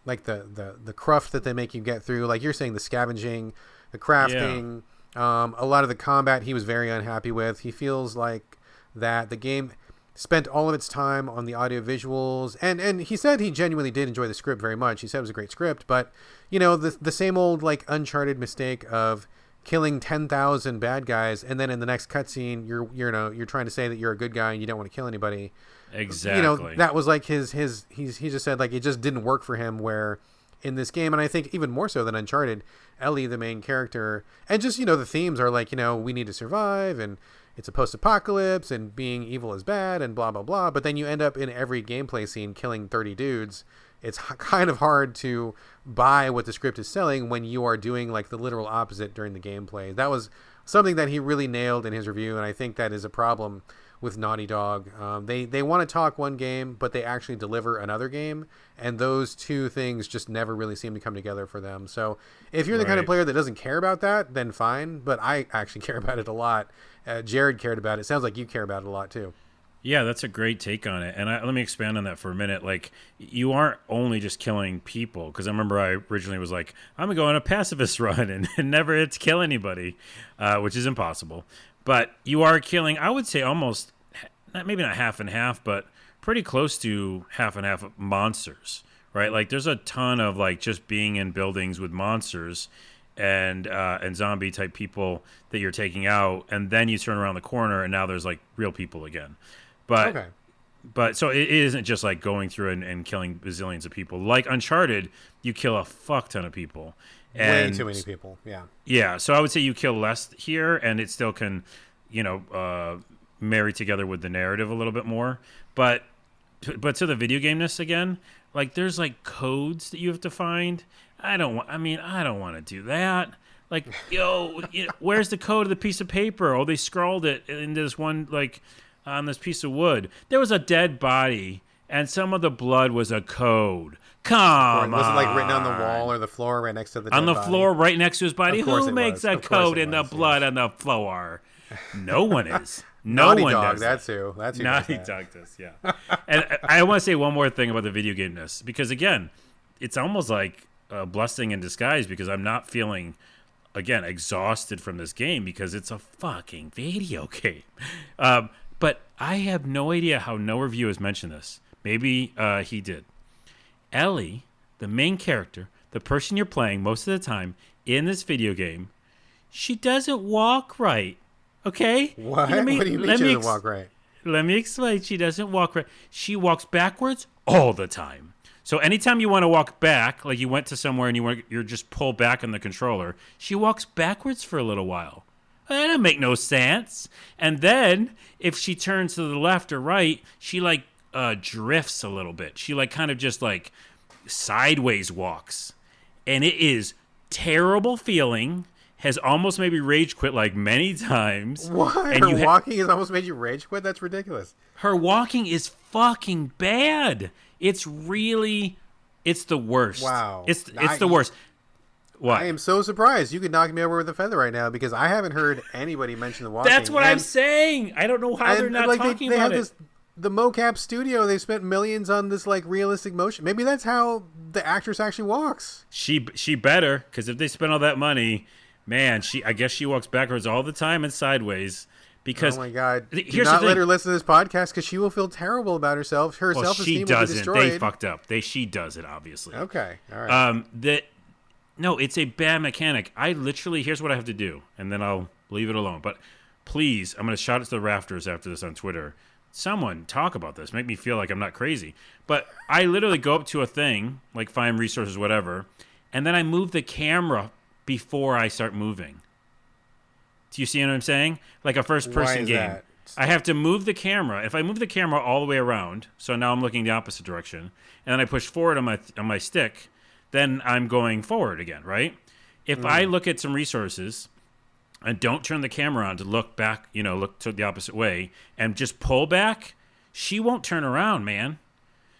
the cruft that they make you get through, like you're saying, the scavenging, the crafting, a lot of the combat he was very unhappy with. He feels like that the game spent all of its time on the audio visuals, and he said he genuinely did enjoy the script very much. He said it was a great script, but the same old like Uncharted mistake of killing 10,000 bad guys, and then in the next cutscene you're trying to say that you're a good guy and you don't want to kill anybody. Exactly. That was like he just said like it just didn't work for him, where in this game, and I think even more so than Uncharted, Ellie, the main character, and just the themes are like we need to survive, and it's a post-apocalypse, and being evil is bad, and blah blah blah, but then you end up in every gameplay scene killing 30 dudes. It's kind of hard to buy what the script is selling when you are doing like the literal opposite during the gameplay. That was something that he really nailed in his review, and I think that is a problem with Naughty Dog. They want to talk one game, but they actually deliver another game, and those two things just never really seem to come together for them. So if you're the kind of player that doesn't care about that, then fine, but I actually care about it a lot. Jared cared about it. Sounds like you care about it a lot too. Yeah, that's a great take on it. And let me expand on that for a minute. Like, you aren't only just killing people, because I remember I originally was like, I'm going to go on a pacifist run and never hit to kill anybody, which is impossible. But you are killing, I would say, almost, maybe not half and half, but pretty close to half and half of monsters, right? Like, there's a ton of, like, just being in buildings with monsters and zombie type people that you're taking out, and then you turn around the corner and now there's like real people again. But Okay. but so it isn't just like going through and killing bazillions of people. Like Uncharted, you kill a fuck ton of people. Way And too many people. Yeah. yeah, so I would say you kill less here, and it still can, marry together with the narrative a little bit more. But to the video gameness again, like there's like codes that you have to find. I don't want to do that. Like, where's the code of the piece of paper? Oh, they scrawled it into this one, like, on this piece of wood. There was a dead body, and some of the blood was a code. Come Was it on. like written on the wall or the floor right next to the On dead the body? floor right next to his body? Of course Who it makes was. a Of course code it in the was, blood yes. on the floor? No one is. No Naughty one Dog, does that's that. who. That's who Naughty does that. Dog does, yeah. And I want to say one more thing about the video gameness, because again, it's almost like a blessing in disguise, because I'm not feeling, again, exhausted from this game because it's a fucking video game. But I have no idea how no review has mentioned this. Maybe he did. Ellie, the main character, the person you're playing most of the time in this video game, she doesn't walk right. Okay? What? What do you mean she doesn't walk right? Let me explain. She doesn't walk right. She walks backwards all the time. So anytime you want to walk back, like you went to somewhere and you're just pulled back on the controller, she walks backwards for a little while. That doesn't make no sense. And then if she turns to the left or right, she like drifts a little bit. She like kind of just like sideways walks. And it is terrible feeling. Has almost made me rage quit like many times. What? And Her walking has almost made you rage quit? That's ridiculous. her walking is fucking bad. It's the worst. Wow. It's the worst. What? I am so surprised. You could knock me over with a feather right now because I haven't heard anybody mention the walking. That's what I'm saying. I don't know how they're not like, talking they about have it. this, the mocap studio, they spent millions on this like realistic motion. Maybe that's how the actress actually walks. She better, because if they spent all that money, man, I guess she walks backwards all the time and sideways. Because oh my god! Do here's not the let thing. her listen to this podcast because she will feel terrible about herself. Her Well, self-esteem she will be doesn't. destroyed. They fucked up. She does it, obviously. Okay, all right. No, it's a bad mechanic. Here's what I have to do, and then I'll leave it alone. But please, I'm going to shout it to the rafters after this on Twitter. Someone talk about this. Make me feel like I'm not crazy. But I literally go up to a thing, like find resources, whatever, and then I move the camera before I start moving. Do you see what I'm saying? Like a first-person game. That? I have to move the camera. If I move the camera all the way around, so now I'm looking the opposite direction, and then I push forward on my stick, then I'm going forward again, right? If I look at some resources and don't turn the camera on to look back, look to the opposite way, and just pull back, she won't turn around, man.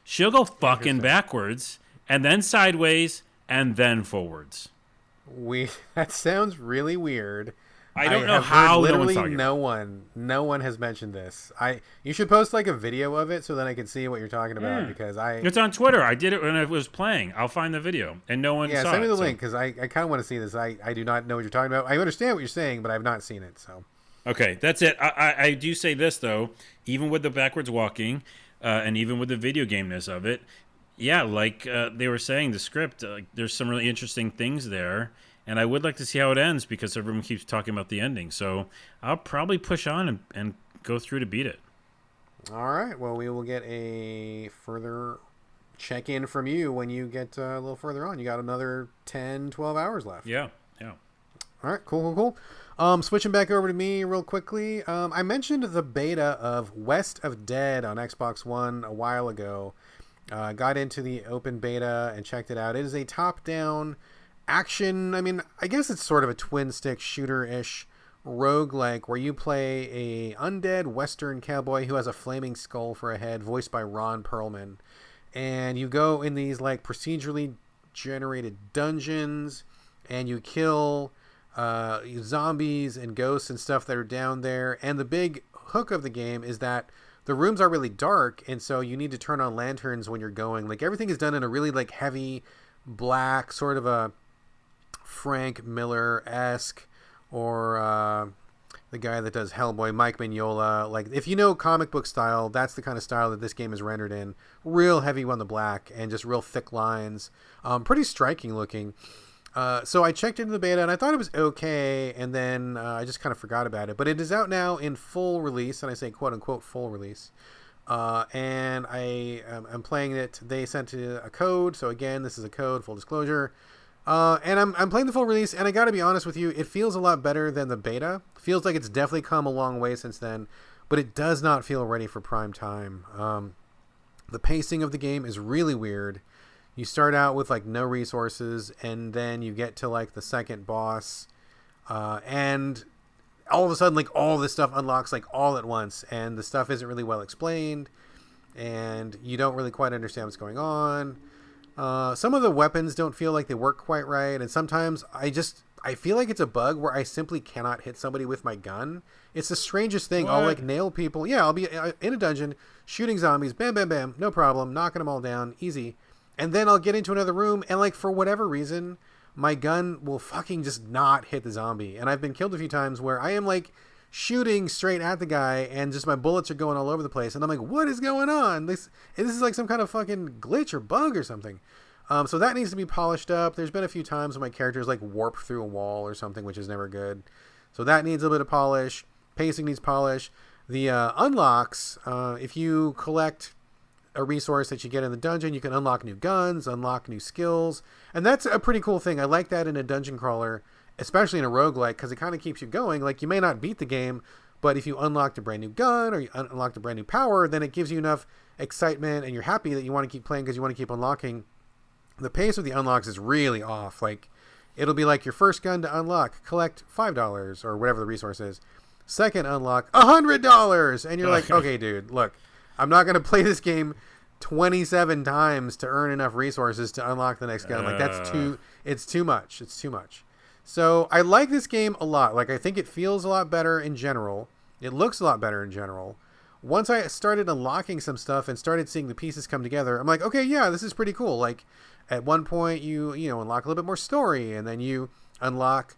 She'll go fucking backwards, and then sideways, and then forwards. That sounds really weird. I don't know have how heard no one's literally talking no one has mentioned this. You should post like a video of it so then I can see what you're talking about because It's on Twitter. I did it when I was playing. I'll find the video, and no one saw it. send me the so- link because I kind of want to see this. I do not know what you're talking about. I understand what you're saying, but I've not seen it. So Okay, that's it. I do say this, though, even with the backwards walking and even with the video gameness of it, yeah, like they were saying, the script, there's some really interesting things there, and I would like to see how it ends because everyone keeps talking about the ending. So I'll probably push on and go through to beat it. all right, well we will get a further check-in from you when you get a little further on. You got another 10, 12 hours left. Yeah. All right, cool. Switching back over to me real quickly. I mentioned the beta of West of Dead on Xbox One a while ago. Got into the open beta and checked it out. It is a top-down action. I mean, I guess it's sort of a twin-stick shooter-ish roguelike where you play a undead Western cowboy who has a flaming skull for a head, voiced by Ron Perlman. And you go in these like procedurally generated dungeons, and you kill zombies and ghosts and stuff that are down there. And the big hook of the game is that the rooms are really dark, and so you need to turn on lanterns when you're going. Like, everything is done in a really, like, heavy black, sort of a Frank Miller-esque, or the guy that does Hellboy, Mike Mignola. Like, if you know comic book style, that's the kind of style that this game is rendered in. Real heavy on the black and just real thick lines. Pretty striking looking. So I checked into the beta and I thought it was okay, and then I just kind of forgot about it. But it is out now in full release, and I say quote unquote full release. And I'm playing it. They sent a code, so again, this is a code, full disclosure. And I'm playing the full release, and I got to be honest with you, it feels a lot better than the beta. Feels like it's definitely come a long way since then, but it does not feel ready for prime time. The pacing of the game is really weird. You start out with like no resources, and then you get to like the second boss, and all of a sudden, like, all this stuff unlocks like all at once, and the stuff isn't really well explained, and you don't really quite understand what's going on. Some of the weapons don't feel like they work quite right, and sometimes I feel like it's a bug where I simply cannot hit somebody with my gun. It's the strangest thing. What? I'll like nail people. Yeah, I'll be in a dungeon shooting zombies, bam, bam, bam, no problem, knocking them all down, easy. And then I'll get into another room, and like for whatever reason, my gun will fucking just not hit the zombie. And I've been killed a few times where I am like shooting straight at the guy, and just my bullets are going all over the place, and I'm like, what is going on? This is like some kind of fucking glitch or bug or something. So that needs to be polished up. There's been a few times when my characters like warp through a wall or something, which is never good. So that needs a bit of polish. Pacing needs polish. The unlocks, if you collect a resource that you get in the dungeon, you can unlock new guns, unlock new skills, and that's a pretty cool thing. I like that in a dungeon crawler, especially in a roguelike, because it kind of keeps you going. Like, you may not beat the game, but if you unlocked a brand new gun or you unlocked a brand new power, then it gives you enough excitement, and you're happy that you want to keep playing because you want to keep unlocking. The pace of the unlocks is really off. Like, it'll be like your first gun to unlock, collect $5 or whatever the resource is. Second unlock, $100, and you're like, okay, dude, look, I'm not going to play this game 27 times to earn enough resources to unlock the next gun. Like, it's too much. It's too much. So I like this game a lot. Like, I think it feels a lot better in general. It looks a lot better in general. Once I started unlocking some stuff and started seeing the pieces come together, I'm like, okay, yeah, this is pretty cool. Like, at one point you unlock a little bit more story, and then you unlock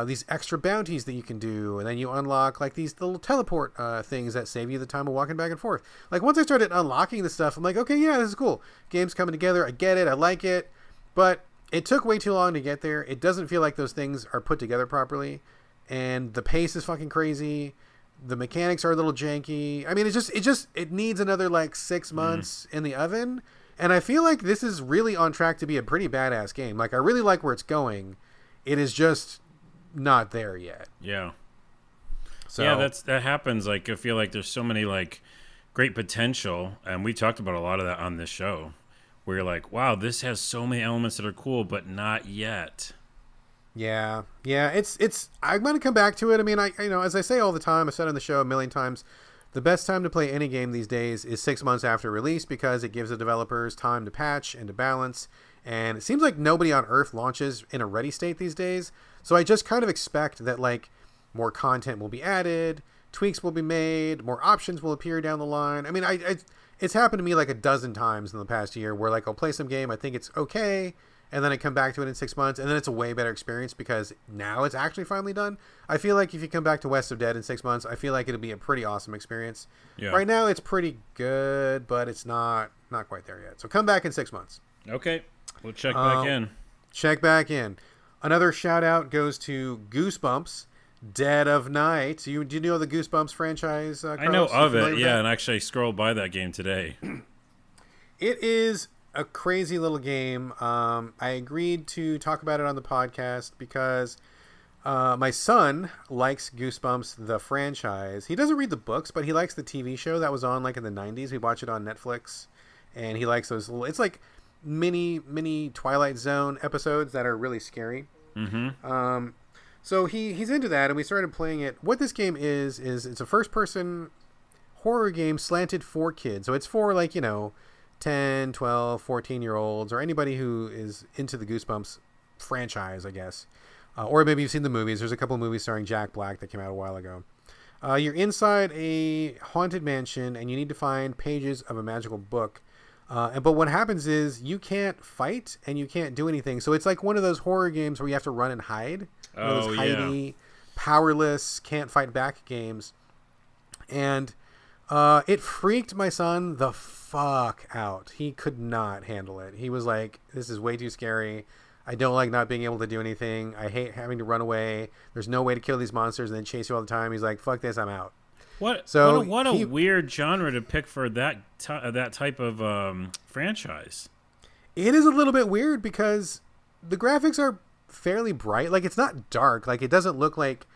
these extra bounties that you can do, and then you unlock like these little teleport things that save you the time of walking back and forth. Like, once I started unlocking the stuff, I'm like, okay, yeah, this is cool. Game's coming together. I get it. I like it. But it took way too long to get there. It doesn't feel like those things are put together properly, and the pace is fucking crazy. The mechanics are a little janky. I mean, it needs another like 6 months in the oven. And I feel like this is really on track to be a pretty badass game. Like, I really like where it's going. It is just not there yet. Yeah. So yeah, that happens. Like, I feel like there's so many like great potential, and we talked about a lot of that on this show, where you're like, wow, this has so many elements that are cool, but not yet. Yeah. It's. I'm gonna come back to it. I mean, as I say all the time, I said on the show a million times, the best time to play any game these days is 6 months after release, because it gives the developers time to patch and to balance. And it seems like nobody on Earth launches in a ready state these days. So I just kind of expect that like more content will be added, tweaks will be made, more options will appear down the line. I mean, it's happened to me like a dozen times in the past year where like I'll play some game, I think it's okay, and then I come back to it in 6 months, and then it's a way better experience because now it's actually finally done. I feel like if you come back to West of Dead in 6 months, I feel like it'll be a pretty awesome experience. Yeah. Right now it's pretty good, but it's not quite there yet. So come back in 6 months. Okay. We'll check back in. Check back in. Another shout out goes to Goosebumps, Dead of Night. Do you know the Goosebumps franchise, Carlos? I know of it, yeah, and actually I scrolled by that game today. It is a crazy little game. I agreed to talk about it on the podcast because my son likes Goosebumps, the franchise. He doesn't read the books, but he likes the TV show that was on like in the 90s. We watch it on Netflix, and he likes those little... It's like mini Twilight Zone episodes that are really scary. Mm-hmm. So he's into that, and we started playing it. What this game is it's a first-person horror game slanted for kids. So it's for, like, 10, 12, 14-year-olds, or anybody who is into the Goosebumps franchise, I guess. Or maybe you've seen the movies. There's a couple of movies starring Jack Black that came out a while ago. You're inside a haunted mansion, and you need to find pages of a magical book. But what happens is you can't fight and you can't do anything. So it's like one of those horror games where you have to run and hide. One of those hidey, powerless, can't fight back games. And it freaked my son the fuck out. He could not handle it. He was like, this is way too scary. I don't like not being able to do anything. I hate having to run away. There's no way to kill these monsters and then chase you all the time. He's like, fuck this, I'm out. What a weird genre to pick for that type of franchise. It is a little bit weird because the graphics are fairly bright. Like, it's not dark. Like, it doesn't look like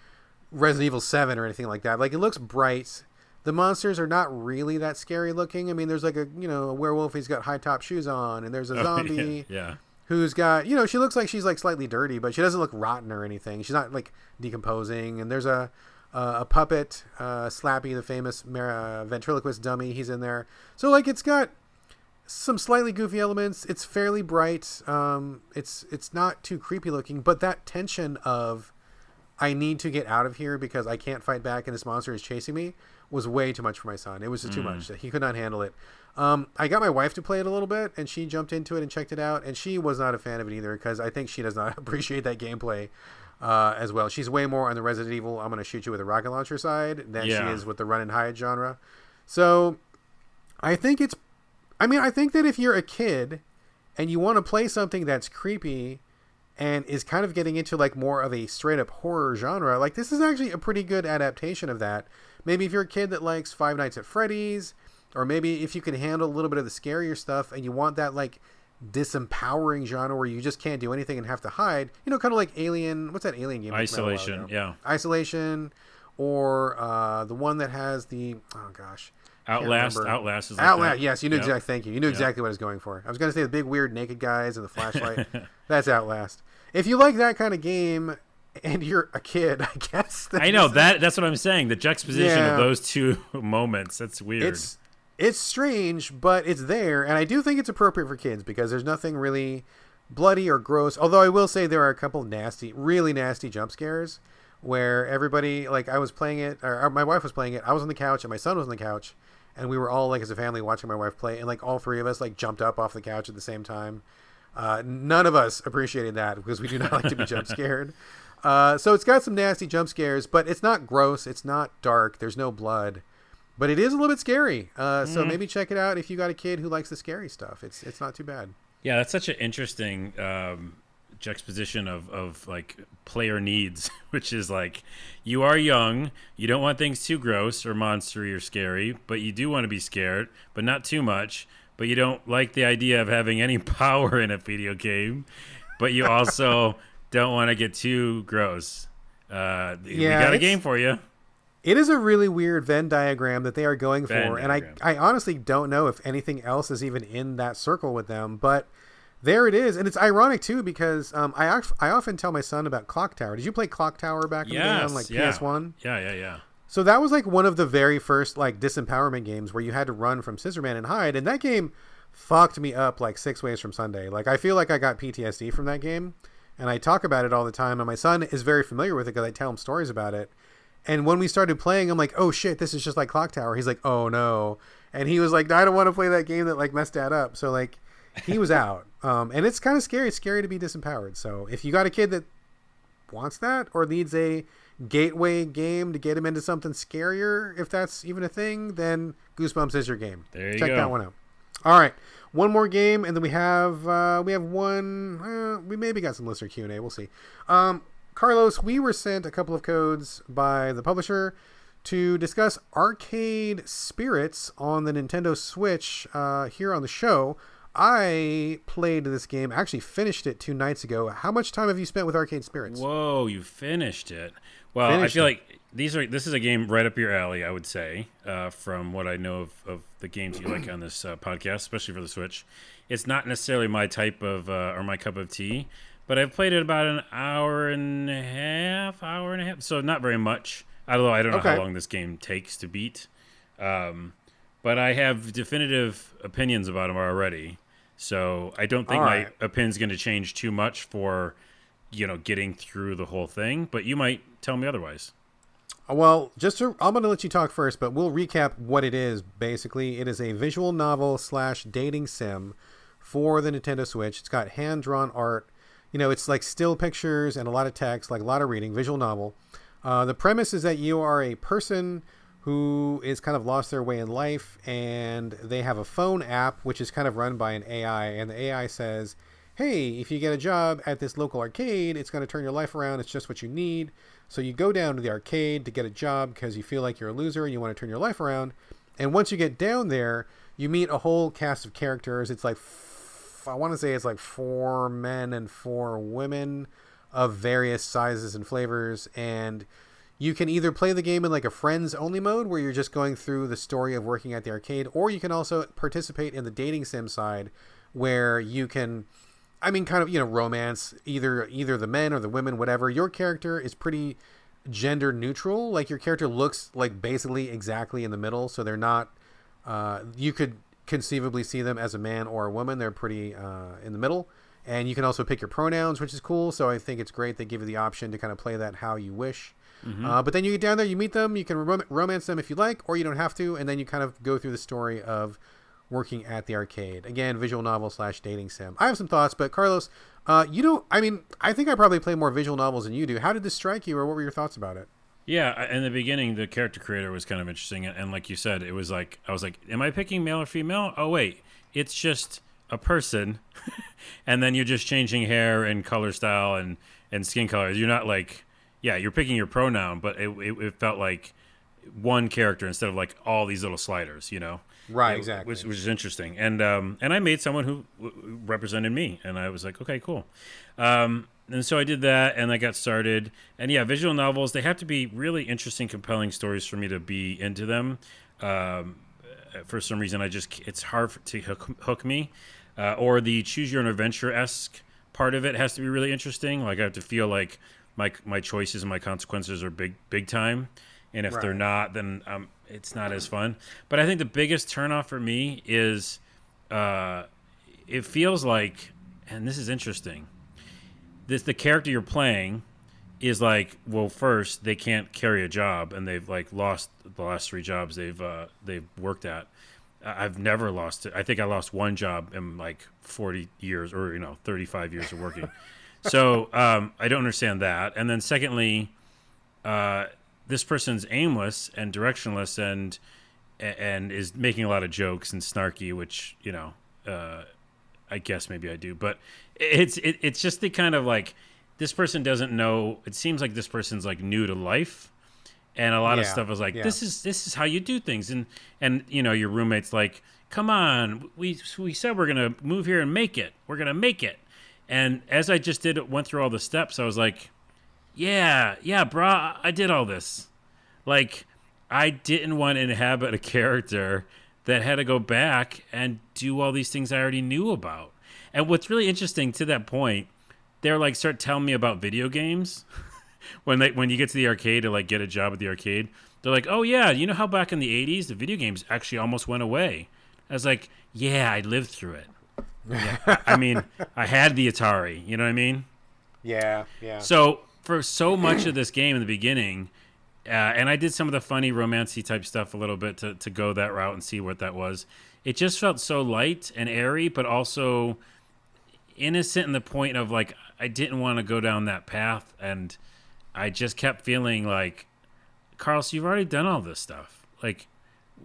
Resident Evil 7 or anything like that. Like, it looks bright. The monsters are not really that scary looking. I mean, there's like a werewolf. He's got high top shoes on, and there's a zombie. Yeah. Who's got, she looks like she's like slightly dirty, but she doesn't look rotten or anything. She's not like decomposing. And there's a puppet, Slappy, the famous ventriloquist dummy. He's in there. So like, it's got some slightly goofy elements. It's fairly bright. It's not too creepy looking, but that tension of I need to get out of here because I can't fight back and this monster is chasing me was way too much for my son. It was just too much. He could not handle it. I got my wife to play it a little bit, and she jumped into it and checked it out, and she was not a fan of it either because I think she does not appreciate that gameplay as well. She's way more on the Resident Evil, I'm going to shoot you with a rocket launcher side than she is with the run and hide genre. So I think that if you're a kid and you want to play something that's creepy and is kind of getting into like more of a straight up horror genre, like this is actually a pretty good adaptation of that. Maybe if you're a kid that likes Five Nights at Freddy's, or maybe if you can handle a little bit of the scarier stuff and you want that like disempowering genre where you just can't do anything and have to hide, kind of like Alien. What's that Alien game? Isolation. Yeah. Isolation, or the one that has the Outlast. Outlast is like Outlast. that. Yes, you knew exactly. Thank you. You knew exactly what I was going for. I was going to say the big weird naked guys and the flashlight. That's Outlast. If you like that kind of game and you're a kid, I guess. I know that's what I'm saying. The juxtaposition of those two moments. That's weird. It's strange, but it's there, and I do think it's appropriate for kids because there's nothing really bloody or gross. Although I will say there are a couple really nasty jump scares where everybody, like I was playing it, or my wife was playing it, I was on the couch, and my son was on the couch, and we were all like as a family watching my wife play, and like all three of us like jumped up off the couch at the same time. None of us appreciated that because we do not like to be jump scared. So it's got some nasty jump scares, but it's not gross. It's not dark. There's no blood. But it is a little bit scary. So maybe check it out if you got a kid who likes the scary stuff. It's not too bad. Yeah, that's such an interesting juxtaposition of like player needs, which is like you are young, you don't want things too gross or monstery or scary, but you do want to be scared, but not too much. But you don't like the idea of having any power in a video game, but you also don't want to get too gross. We got a game for you. It is a really weird Venn diagram that they are going for, and I honestly don't know if anything else is even in that circle with them, but there it is. And it's ironic, too, because I often tell my son about Clock Tower. Did you play Clock Tower back in the day on like PS1? Yeah. So that was like one of the very first like disempowerment games where you had to run from Scissorman and hide, and that game fucked me up like 6 ways from Sunday. Like I feel like I got PTSD from that game, and I talk about it all the time, and my son is very familiar with it because I tell him stories about it. And when we started playing, I'm like, oh shit, this is just like Clock Tower. He's like, oh no. And he was like, I don't want to play that game that like messed that up. So like he was out. And it's kind of scary. It's scary to be disempowered. So if you got a kid that wants that or needs a gateway game to get him into something scarier, if that's even a thing, then Goosebumps is your game. There you Check go. that one out. All right. One more game, and then we have one. We maybe got some listener Q&A. We'll see. Carlos, we were sent a couple of codes by the publisher to discuss Arcade Spirits on the Nintendo Switch here on the show. I played this game, actually finished it 2 nights ago. How much time have you spent with Arcade Spirits? Whoa, you finished it. Well, I feel like this is a game right up your alley, I would say, from what I know of the games you like on this podcast, especially for the Switch. It's not necessarily my type of, or my cup of tea, but I've played it about an hour and a half, so not very much. Although I don't know how long this game takes to beat. But I have definitive opinions about them already. So I don't think my opinion's going to change too much for, getting through the whole thing. But you might tell me otherwise. Well, I'm going to let you talk first, but we'll recap what it is. Basically, it is a visual novel / dating sim for the Nintendo Switch. It's got hand-drawn art. It's like still pictures and a lot of text, like a lot of reading, visual novel. The premise is that you are a person who is kind of lost their way in life, and they have a phone app, which is kind of run by an AI, and the AI says, hey, if you get a job at this local arcade, it's going to turn your life around. It's just what you need. So you go down to the arcade to get a job because you feel like you're a loser and you want to turn your life around. And once you get down there, you meet a whole cast of characters. It's like, I want to say it's like 4 men and 4 women of various sizes and flavors. And you can either play the game in like a friends only mode where you're just going through the story of working at the arcade, or you can also participate in the dating sim side where you can, kind of, romance either the men or the women, whatever. Your character is pretty gender neutral. Like your character looks like basically exactly in the middle. So they're not, you could conceivably see them as a man or a woman. They're pretty in the middle. And you can also pick your pronouns, which is cool. So I think it's great they give you the option to kind of play that how you wish. Mm-hmm. But then you get down there, you meet them, you can romance them if you like, or you don't have to. And then you kind of go through the story of working at the arcade. Again, visual novel / dating sim. I have some thoughts, but Carlos, I think I probably play more visual novels than you do. How did this strike you, or what were your thoughts about it? Yeah, in the beginning, the character creator was kind of interesting. And like you said, it was like, I was like, am I picking male or female? Oh, wait, it's just a person. And then you're just changing hair and color style and skin colors. You're not like, yeah, you're picking your pronoun, but it felt like one character instead of like all these little sliders, Right, exactly. Which is interesting. And I made someone who represented me, and I was like, okay, cool. And so I did that, and I got started. And yeah, visual novels, they have to be really interesting, compelling stories for me to be into them. For some reason, it's hard to hook me. Or the choose your own adventure-esque part of it has to be really interesting. Like I have to feel like my choices and my consequences are big time. And if they're not, then it's not as fun. But I think the biggest turnoff for me is it feels like, and this is interesting, the character you're playing is like, well, first, they can't carry a job, and they've like lost the last 3 jobs they've worked at. I've never lost it. I think I lost 1 job in like 40 years or 35 years of working. So I don't understand that. And then secondly, this person's aimless and directionless and is making a lot of jokes and snarky, which I guess maybe I do, but it's just the kind of like, this person doesn't know. It seems like this person's like new to life, and a lot of stuff is like, this is how you do things, and your roommate's like, come on, we said we're gonna move here and make it. We're gonna make it. And as I just went through all the steps, I was like, yeah, brah, I did all this. Like, I didn't want to inhabit a character that had to go back and do all these things I already knew about. And what's really interesting to that point, they're like, start telling me about video games. when you get to the arcade to like get a job at the arcade, they're like, oh yeah, you know how back in the 80s, the video games actually almost went away. I was like, yeah, I lived through it. Yeah, I mean, I had the Atari, you know what I mean? Yeah. So for so much of this game in the beginning, and I did some of the funny romancy type stuff a little bit to go that route and see what that was. It just felt so light and airy, but also innocent in the point of like, I didn't want to go down that path. And I just kept feeling like, Carlos, you've already done all this stuff. Like,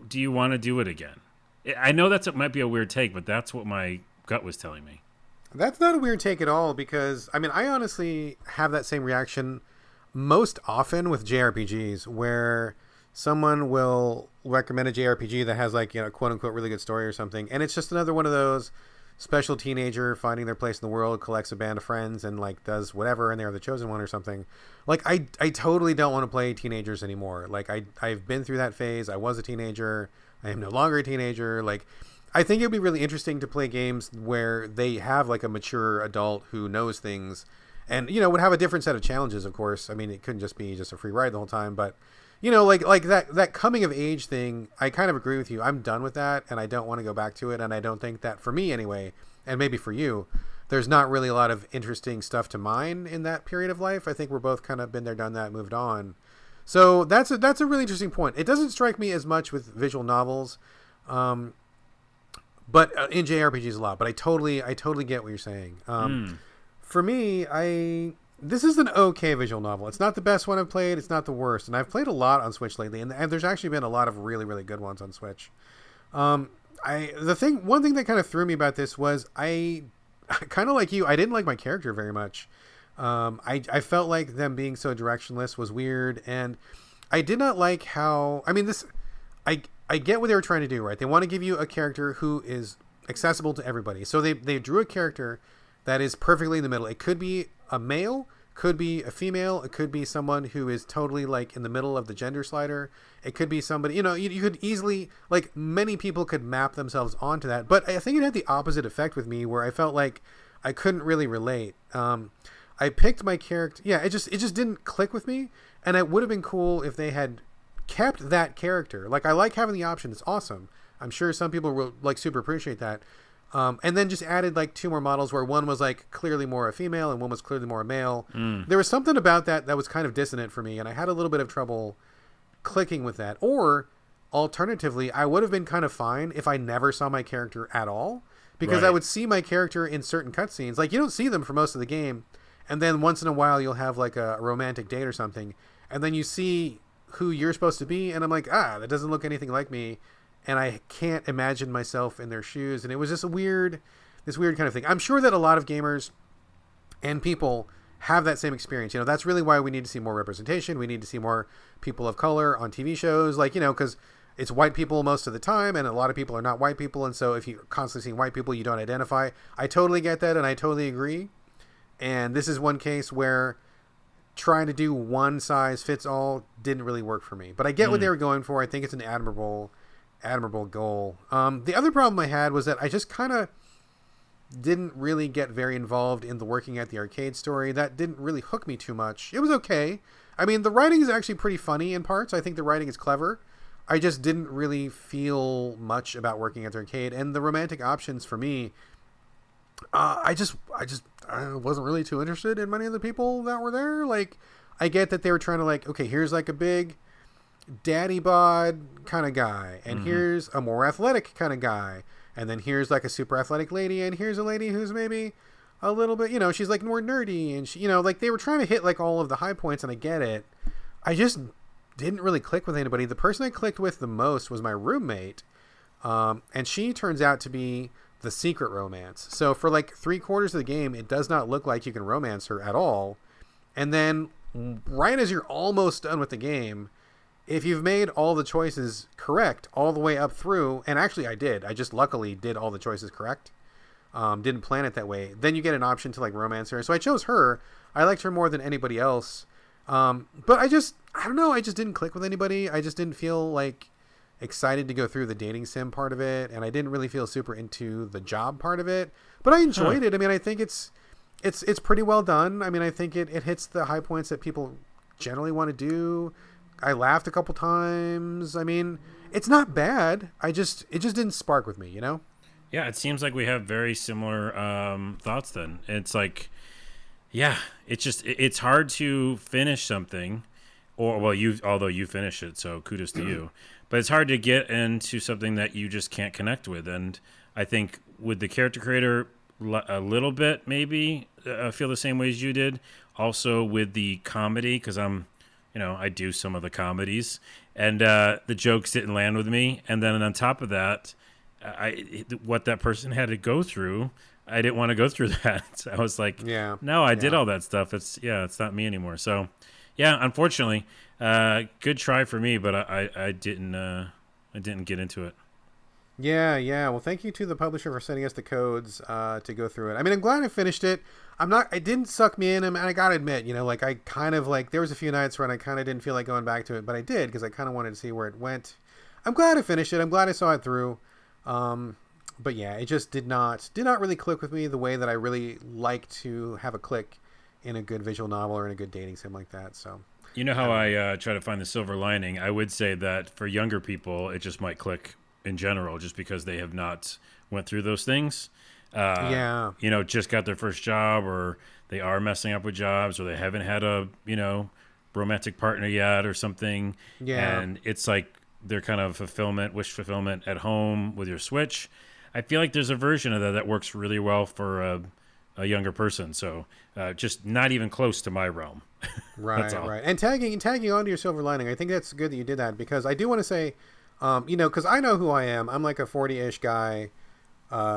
do you want to do it again? I know it might be a weird take, but that's what my gut was telling me. That's not a weird take at all, because I honestly have that same reaction most often with JRPGs, where someone will recommend a JRPG that has like, quote unquote really good story or something, and it's just another one of those special teenager finding their place in the world, collects a band of friends and like does whatever, and they're the chosen one or something. Like I totally don't want to play teenagers anymore. Like I've been through that phase. I was a teenager. I am no longer a teenager. Like, I think it'd be really interesting to play games where they have like a mature adult who knows things, and would have a different set of challenges. Of course, I mean, it couldn't just be just a free ride the whole time, but like that coming of age thing, I kind of agree with you. I'm done with that, and I don't want to go back to it. And I don't think that, for me anyway, and maybe for you, there's not really a lot of interesting stuff to mine in that period of life. I think we're both kind of been there, done that, moved on. So that's a really interesting point. It doesn't strike me as much with visual novels, but in JRPGs a lot. But I totally get what you're saying. For me, this is an okay visual novel. It's not the best one I've played. It's not the worst, and I've played a lot on Switch lately, and there's actually been a lot of really, really good ones on Switch. One thing that kind of threw me about this was I kind of like you. I didn't like my character very much. I felt like them being so directionless was weird, and I did not like how. I mean, I get what they were trying to do, right? They want to give you a character who is accessible to everybody, so they drew a character that is perfectly in the middle. It could be a male, could be a female, it could be someone who is totally like in the middle of the gender slider. It could be somebody, you could easily, like, many people could map themselves onto that. But I think it had the opposite effect with me, where I felt like I couldn't really relate. I picked my character. Yeah, it just didn't click with me. And it would have been cool if they had kept that character. Like, I like having the option. It's awesome. I'm sure some people will like super appreciate that. And then just added like 2 more models where one was like clearly more a female and one was clearly more a male. There was something about that was kind of dissonant for me, and I had a little bit of trouble clicking with that. Or alternatively, I would have been kind of fine if I never saw my character at all, because I would see my character in certain cutscenes. Like, you don't see them for most of the game, and then once in a while you'll have like a romantic date or something, and then you see who you're supposed to be, and I'm like, that doesn't look anything like me. And I can't imagine myself in their shoes. And it was just this weird kind of thing. I'm sure that a lot of gamers and people have that same experience. That's really why we need to see more representation. We need to see more people of color on TV shows, like, because it's white people most of the time, and a lot of people are not white people. And so if you're constantly seeing white people, you don't identify. I totally get that, and I totally agree. And this is one case where trying to do one size fits all didn't really work for me. But I get what they were going for. I think it's an admirable goal. The other problem I had was that I just kind of didn't really get very involved in the working at the arcade story. That didn't really hook me too much. It was okay. I mean, the writing is actually pretty funny in parts. I think the writing is clever. I just didn't really feel much about working at the arcade, and the romantic options for me, I wasn't really too interested in many of the people that were there. Like, I get that they were trying to, like, okay, here's like a big daddy bod kind of guy, and here's a more athletic kind of guy, and then here's like a super athletic lady, and here's a lady who's maybe a little bit, she's like more nerdy, and she, like, they were trying to hit like all of the high points, and I get it. I just didn't really click with anybody. The person I clicked with the most was my roommate, and she turns out to be the secret romance. So for like 3/4 of the game, it does not look like you can romance her at all, and then right as you're almost done with the game, if you've made all the choices correct all the way up through, and actually I did. I just luckily did all the choices correct. Didn't plan it that way. Then you get an option to like romance her. So I chose her. I liked her more than anybody else. But I don't know. I just didn't click with anybody. I just didn't feel like excited to go through the dating sim part of it. And I didn't really feel super into the job part of it. But I enjoyed it. I mean, I think it's pretty well done. I mean, I think it hits the high points that people generally want to do. I laughed a couple times. I mean, it's not bad. It just didn't spark with me, Yeah, it seems like we have very similar thoughts then. It's like, yeah, it's hard to finish something, although you finished it, so kudos to you. But it's hard to get into something that you just can't connect with. And I think with the character creator, a little bit maybe feel the same way as you did. Also with the comedy, because I do some of the comedies, and the jokes didn't land with me. And then on top of that, what that person had to go through, I didn't want to go through that. So I was like, no, I did all that stuff. It's not me anymore. So yeah, unfortunately, good try for me, but I didn't get into it. Yeah. Well, thank you to the publisher for sending us the codes to go through it. I mean, I'm glad I finished it. It didn't suck me in, and I gotta admit, like, I kind of like, there was a few nights when I kind of didn't feel like going back to it, but I did, because I kind of wanted to see where it went. I'm glad I finished it. I'm glad I saw it through. But yeah, it just did not really click with me the way that I really like to have a click in a good visual novel or in a good dating sim like that. So, you know how I try to find the silver lining? I would say that for younger people, it just might click in general, just because they have not went through those things. Just got their first job, or they are messing up with jobs, or they haven't had a, romantic partner yet or something. Yeah. And it's like their kind of wish fulfillment at home with your Switch. I feel like there's a version of that works really well for a younger person. So just not even close to my realm. That's Right, all. right. And tagging onto your silver lining, I think that's good that you did that, because I do want to say, because I know who I am. I'm like a 40-ish guy,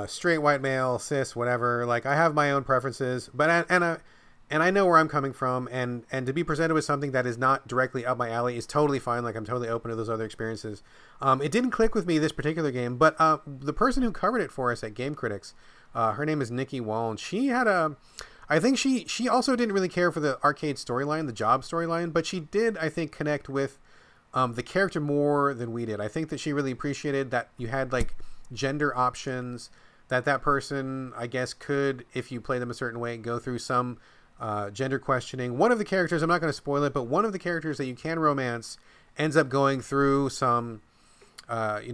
straight white male, cis, whatever. Like, I have my own preferences, but and I know where I'm coming from, and to be presented with something that is not directly up my alley is totally fine. Like, I'm totally open to those other experiences. It didn't click with me, this particular game, but the person who covered it for us at Game Critics, her name is Nikki Wall, and she had I think she also didn't really care for the arcade storyline, the job storyline, but she did, I think, connect with the character more than we did. I think that she really appreciated that you had like gender options, that person, I guess, could, if you play them a certain way, go through some gender questioning. One of the characters, I'm not going to spoil it, but one of the characters that you can romance ends up going through some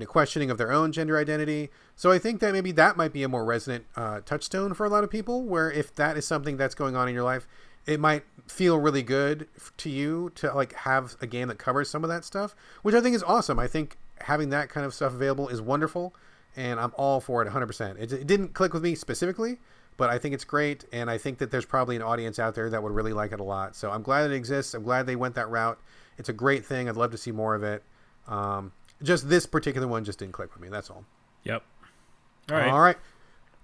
questioning of their own gender identity. So I think that maybe that might be a more resonant touchstone for a lot of people, where if that is something that's going on in your life, it might feel really good to you to like have a game that covers some of that stuff, which I think is awesome. I think having that kind of stuff available is wonderful, and I'm all for it 100%. It didn't click with me specifically, but I think it's great, and I think that there's probably an audience out there that would really like it a lot. So I'm glad it exists. I'm glad they went that route. It's a great thing. I'd love to see more of it. Just this particular one just didn't click with me. That's all. Yep. All right.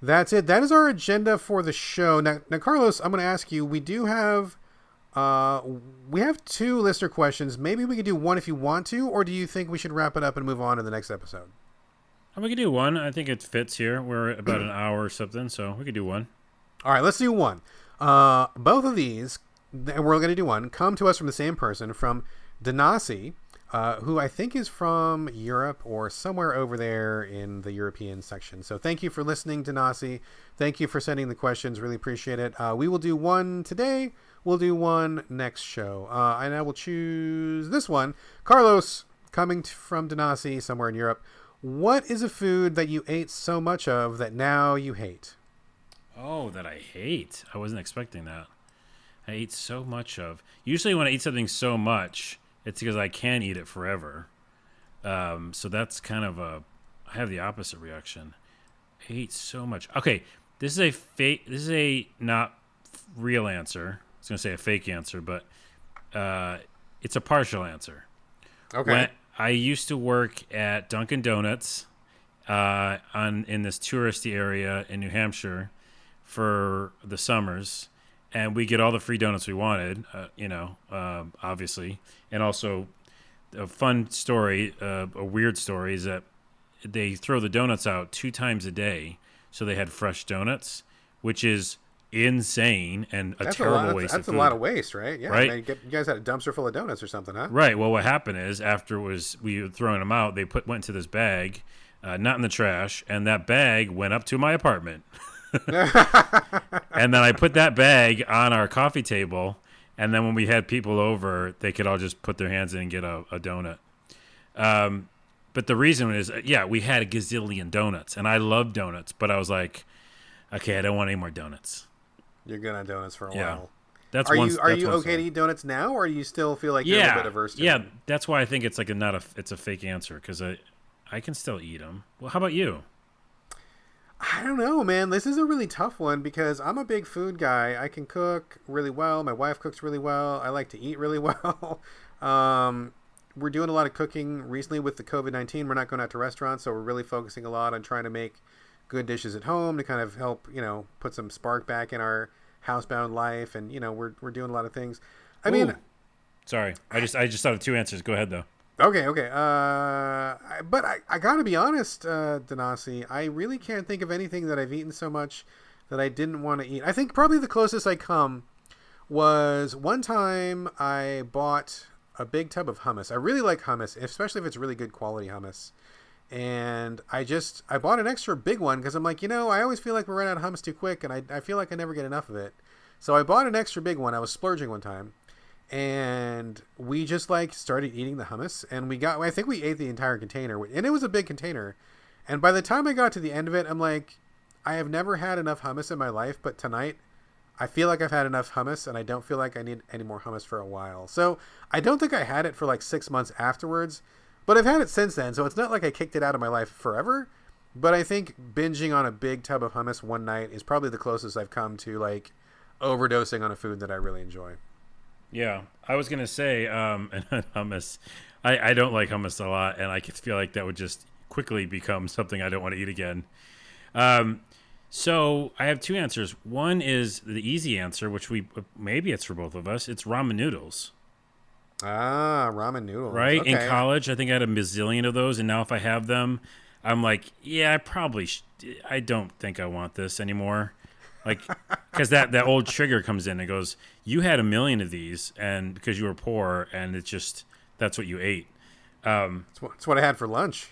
That's it. That is our agenda for the show. Now Carlos, I'm going to ask you, we have 2 listener questions. Maybe we could do one if you want to, or do you think we should wrap it up and move on to the next episode? We could do one. I think it fits here. We're about an hour or something, so we could do one. All right, let's do one. Both of these, and we're going to do one, come to us from the same person, from Danasi, who I think is from Europe or somewhere over there in the European section. So thank you for listening, Danasi. Thank you for sending the questions. Really appreciate it. We will do one today. We'll do one next show. And I will choose this one. Carlos, coming from Danasi, somewhere in Europe. What is a food that you ate so much of that now you hate? Oh, that I hate. I wasn't expecting that. I ate so much of. Usually when I eat something so much, it's because I can eat it forever. So that's kind of I have the opposite reaction. I ate so much. Okay, this is a not real answer. I was going to say a fake answer, but it's a partial answer. Okay. When I used to work at Dunkin' Donuts in this touristy area in New Hampshire for the summers, and we get all the free donuts we wanted, obviously. And also, a fun story, a weird story, is that they throw the donuts out 2 times a day, so they had fresh donuts, which is insane and a terrible waste of food. That's a lot of waste, right? Yeah, right? You guys had a dumpster full of donuts or something, huh? Right. Well, what happened is after we were throwing them out, they went into this bag, not in the trash, and that bag went up to my apartment. And then I put that bag on our coffee table, and then when we had people over, they could all just put their hands in and get a donut. But the reason is, we had a gazillion donuts, and I love donuts, but I was like, okay, I don't want any more donuts. You're good on donuts for a while. Are you okay to eat donuts now, or do you still feel like you're a little bit averse to them? That's why I think it's like it's a fake answer, because I can still eat them. Well, how about you? I don't know, man. This is a really tough one because I'm a big food guy. I can cook really well. My wife cooks really well. I like to eat really well. We're doing a lot of cooking recently with the COVID-19. We're not going out to restaurants, so we're really focusing a lot on trying to make good dishes at home to kind of help, put some spark back in our housebound life. And, we're doing a lot of things. I mean, sorry. I just thought of 2 answers. Go ahead though. Okay. But I gotta be honest, Danasi, I really can't think of anything that I've eaten so much that I didn't want to eat. I think probably the closest I come was one time I bought a big tub of hummus. I really like hummus, especially if it's really good quality hummus. And I bought an extra big one because I'm like, I always feel like we run out of hummus too quick, and I feel like I never get enough of it. So I bought an extra big one. I was splurging one time. And we just started eating the hummus, and I think we ate the entire container, and it was a big container. And by the time I got to the end of it, I'm like, I have never had enough hummus in my life, but tonight I feel like I've had enough hummus, and I don't feel like I need any more hummus for a while. So I don't think I had it for like 6 months afterwards, but I've had it since then. So it's not like I kicked it out of my life forever. But I think binging on a big tub of hummus one night is probably the closest I've come to like overdosing on a food that I really enjoy. Yeah, I was gonna say, and hummus. I don't like hummus a lot, and I feel like that would just quickly become something I don't want to eat again. So I have two answers. One is the easy answer, which maybe it's for both of us. It's ramen noodles. Ah, ramen noodles. Right? Okay. In college, I think I had a bazillion of those, and now if I have them, I'm like, yeah, I don't think I want this anymore. Like, because that old trigger comes in and goes, you had a million of these, and because you were poor, and that's what you ate. It's what I had for lunch.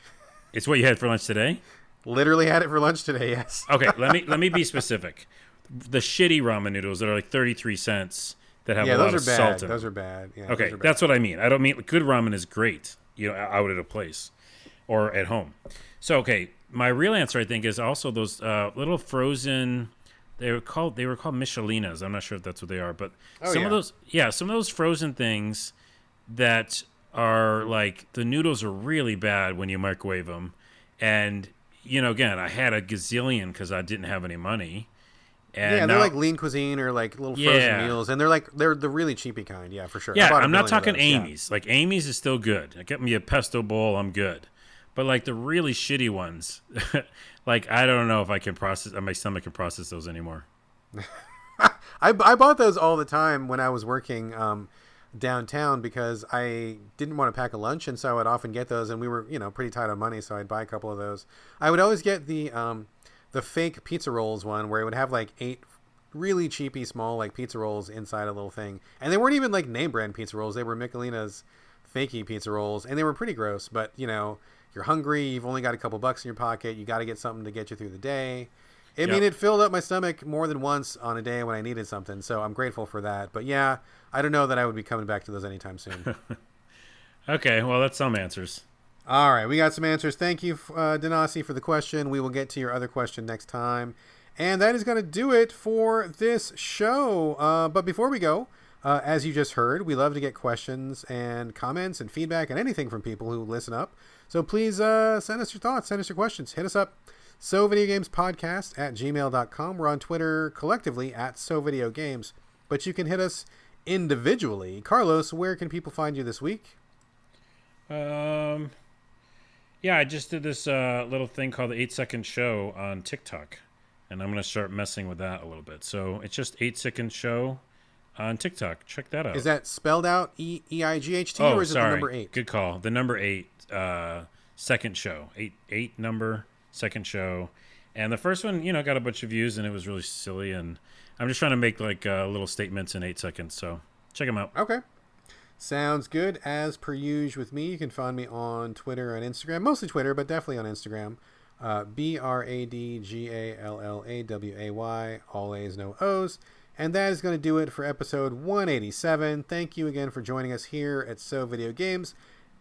It's what you had for lunch today? Literally had it for lunch today, yes. Okay, let me be specific. The shitty ramen noodles that are like 33 cents that have a lot of salt in them. Those are bad. Yeah, okay, those are bad. That's what I mean. I don't mean good ramen is great, out at a place or at home. So, okay, my real answer I think is also those little frozen. They were called Michelinas. I'm not sure if that's what they are, but some of those frozen things that are like the noodles are really bad when you microwave them, and again, I had a gazillion because I didn't have any money. And they're like lean cuisine or like little frozen meals, and they're the really cheapy kind. Yeah, for sure. Yeah, I'm not talking Amy's. Yeah. Like Amy's is still good. Get me a pesto bowl, I'm good. But like the really shitty ones, like I don't know if I can process. My stomach can process those anymore. I bought those all the time when I was working downtown because I didn't want to pack a lunch, and so I would often get those. And we were pretty tight on money, so I'd buy a couple of those. I would always get the fake pizza rolls one where it would have like 8 really cheapy small like pizza rolls inside a little thing, and they weren't even like name brand pizza rolls. They were Michelina's fakey pizza rolls, and they were pretty gross. But you're hungry, you've only got a couple bucks in your pocket, you got to get something to get you through the day. I mean, it filled up my stomach more than once on a day when I needed something, so I'm grateful for that. But yeah, I don't know that I would be coming back to those anytime soon. Okay, well, that's some answers. All right, we got some answers. Thank you, Danasi, for the question. We will get to your other question next time. And that is going to do it for this show. But before we go, as you just heard, we love to get questions and comments and feedback and anything from people who listen up. So please send us your thoughts, send us your questions. Hit us up, SoVideoGamesPodcast@gmail.com. We're on Twitter collectively @SoVideoGames. But you can hit us individually. Carlos, where can people find you this week? Yeah, I just did this little thing called the 8-Second Show on TikTok, and I'm going to start messing with that a little bit. So it's just 8-Second Show on TikTok. Check that out. Is that spelled out EIGHT or is it the number 8? Good call. The number 8 second show. 8 number second show. And the first one, got a bunch of views, and it was really silly. And I'm just trying to make like little statements in 8 seconds. So check them out. Okay. Sounds good. As per usual with me, you can find me on Twitter and Instagram. Mostly Twitter, but definitely on Instagram. BRADGALLAWAY. All A's, no O's. And that is going to do it for episode 187. Thank you again for joining us here at So Video Games.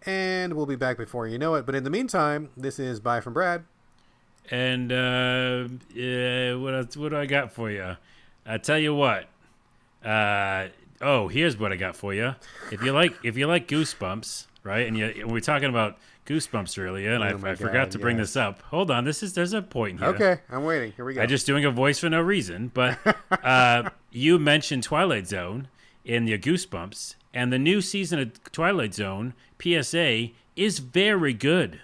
And we'll be back before you know it. But in the meantime, this is Bye from Brad. And what do I got for you? I tell you what. Here's what I got for you. If you like Goosebumps, right? And we were talking about Goosebumps earlier, and I forgot to bring this up. Hold on, there's a point here. Okay, I'm waiting. Here we go. I'm just doing a voice for no reason, but you mentioned Twilight Zone in your Goosebumps, and the new season of Twilight Zone PSA is very good.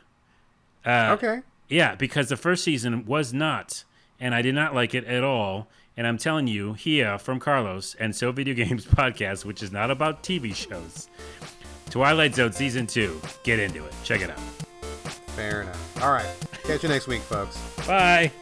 Okay. Yeah, because the first season was not, and I did not like it at all. And I'm telling you here from Carlos and So Video Games Podcast, which is not about TV shows, Twilight Zone Season 2. Get into it. Check it out. Fair enough. All right. Catch you next week, folks. Bye.